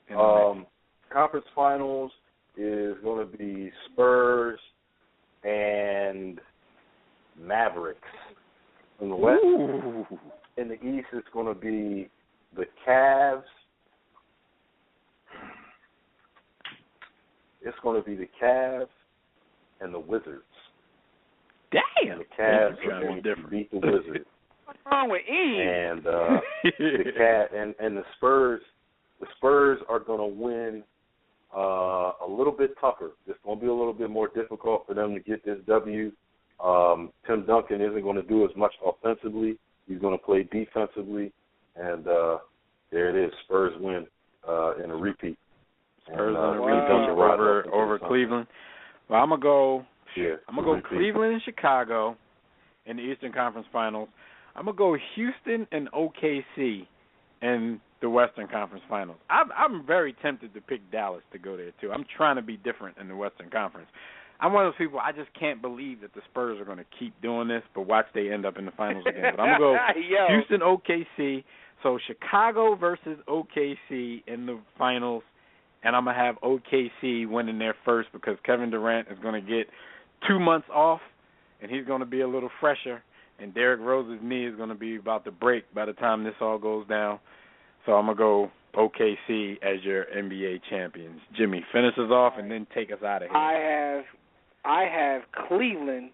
in the mix. Conference finals is going to be Spurs and Mavericks in the West. Ooh. In the East, it's going to be the Cavs. It's going to be the Cavs and the Wizards. Damn. And the Cavs are going to beat the Wizards. What's wrong with Eve? And the Spurs. The Spurs are going to win a little bit tougher. It's going to be a little bit more difficult for them to get this W. Tim Duncan isn't going to do as much offensively. He's going to play defensively. And there it is. Spurs win in a repeat. Spurs in a repeat over Cleveland. Well, I'm going to go. Yeah, I'm going to go Cleveland and Chicago in the Eastern Conference Finals. I'm going to go Houston and OKC in the Western Conference Finals. I'm very tempted to pick Dallas to go there, too. I'm trying to be different in the Western Conference. I'm one of those people, I just can't believe that the Spurs are going to keep doing this, but watch they end up in the finals again. But I'm going to go Houston, OKC. So Chicago versus OKC in the finals, and I'm going to have OKC winning their first because Kevin Durant is going to get 2 months off, and he's going to be a little fresher, and Derrick Rose's knee is going to be about to break by the time this all goes down. So I'm going to go OKC as your NBA champions. Jimmy, finish us off and then take us out of here. I have Cleveland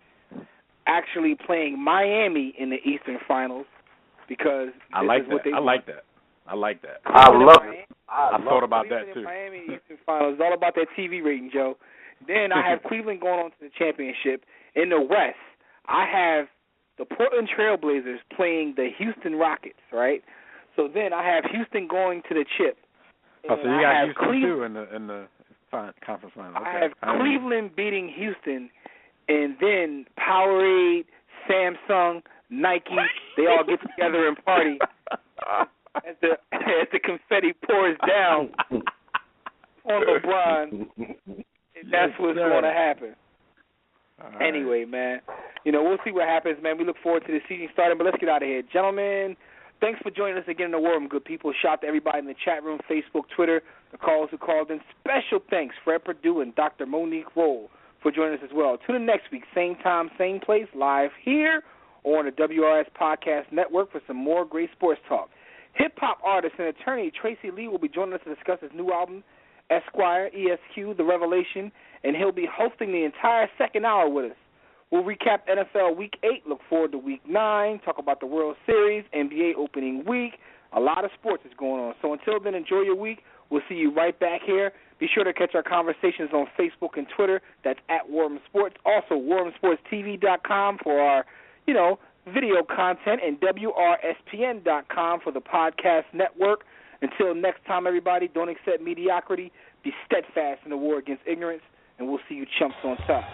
actually playing Miami in the Eastern Finals because I like that. I like that. I love it. I thought about that too. Miami Eastern Finals. It's all about that TV rating, Joe. Then I have Cleveland going on to the championship. In the West, I have the Portland Trail Blazers playing the Houston Rockets, right? So then I have Houston going to the chip. Oh, so you got Houston too in the conference final. Okay. I have Cleveland beating Houston, and then Powerade, Samsung, Nike, they all get together and party as the confetti pours down on LeBron. That's what's going to happen. Right. Anyway, man, we'll see what happens, man. We look forward to the season starting, but let's get out of here. Gentlemen, thanks for joining us again in the War Room, good people. Shout out to everybody in the chat room, Facebook, Twitter, the callers who called in. Special thanks, Fred Perdue and Dr. Monique Roll, for joining us as well. Tune in next week, same time, same place, live here on the WRS Podcast Network for some more great sports talk. Hip-hop artist and attorney Tracy Lee will be joining us to discuss his new album, Esquire, ESQ, The Revelation, and he'll be hosting the entire second hour with us. We'll recap NFL Week 8, look forward to Week 9, talk about the World Series, NBA opening week. A lot of sports is going on. So until then, enjoy your week. We'll see you right back here. Be sure to catch our conversations on Facebook and Twitter. That's at War Room Sports. Also, WarRoomSportsTV.com for our, video content, and WRSPN.com for the podcast network. Until next time, everybody, don't accept mediocrity. Be steadfast in the war against ignorance, and we'll see you chumps on top.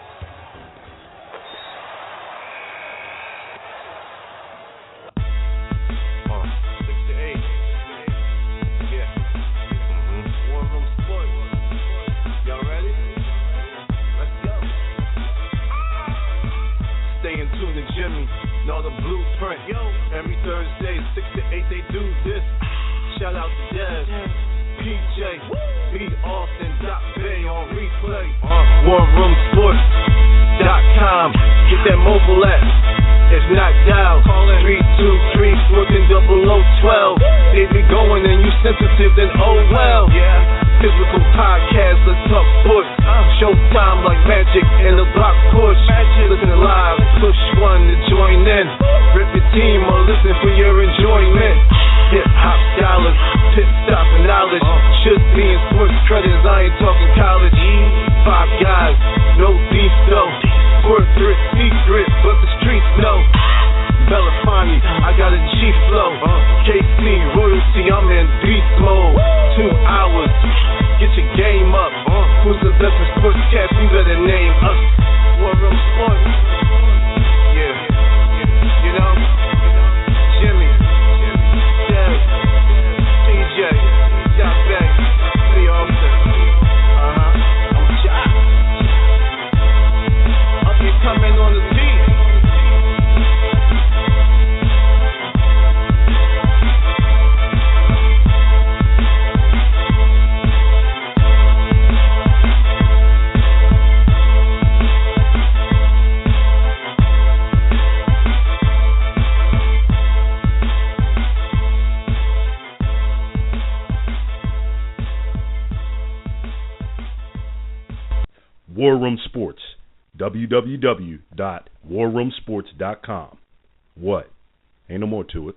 Jimmy, know the blueprint. Every Thursday, 6 to 8, they do this. Shout out to Dez, PJ, B. Austin, Bay on replay. WarRoomSports.com. Get that mobile app. It's knocked out. 323-140012. They be going and you sensitive, then oh well. Physical podcast, let's talk sports. Showtime like magic in the block push. Listen live, push one to join in. Rip your team or listen for your enjoyment. Hip hop scholars, pit stop and knowledge. Should be in sports credits, I ain't talking college. 5 guys, no beef though. Corporate secret, but the streets know. Belafonte, I got a G flow. KC, royalty, I'm in beast mode. 2 hours, get your game up. Who's the best in sportscast? You better name us. War Room Sports. Yeah. You know? Jimmy. Dez. TJ. Shot back. Lee Austin. I'm shot. Up and coming on the team. War Room Sports, www.warroomsports.com. What? Ain't no more to it.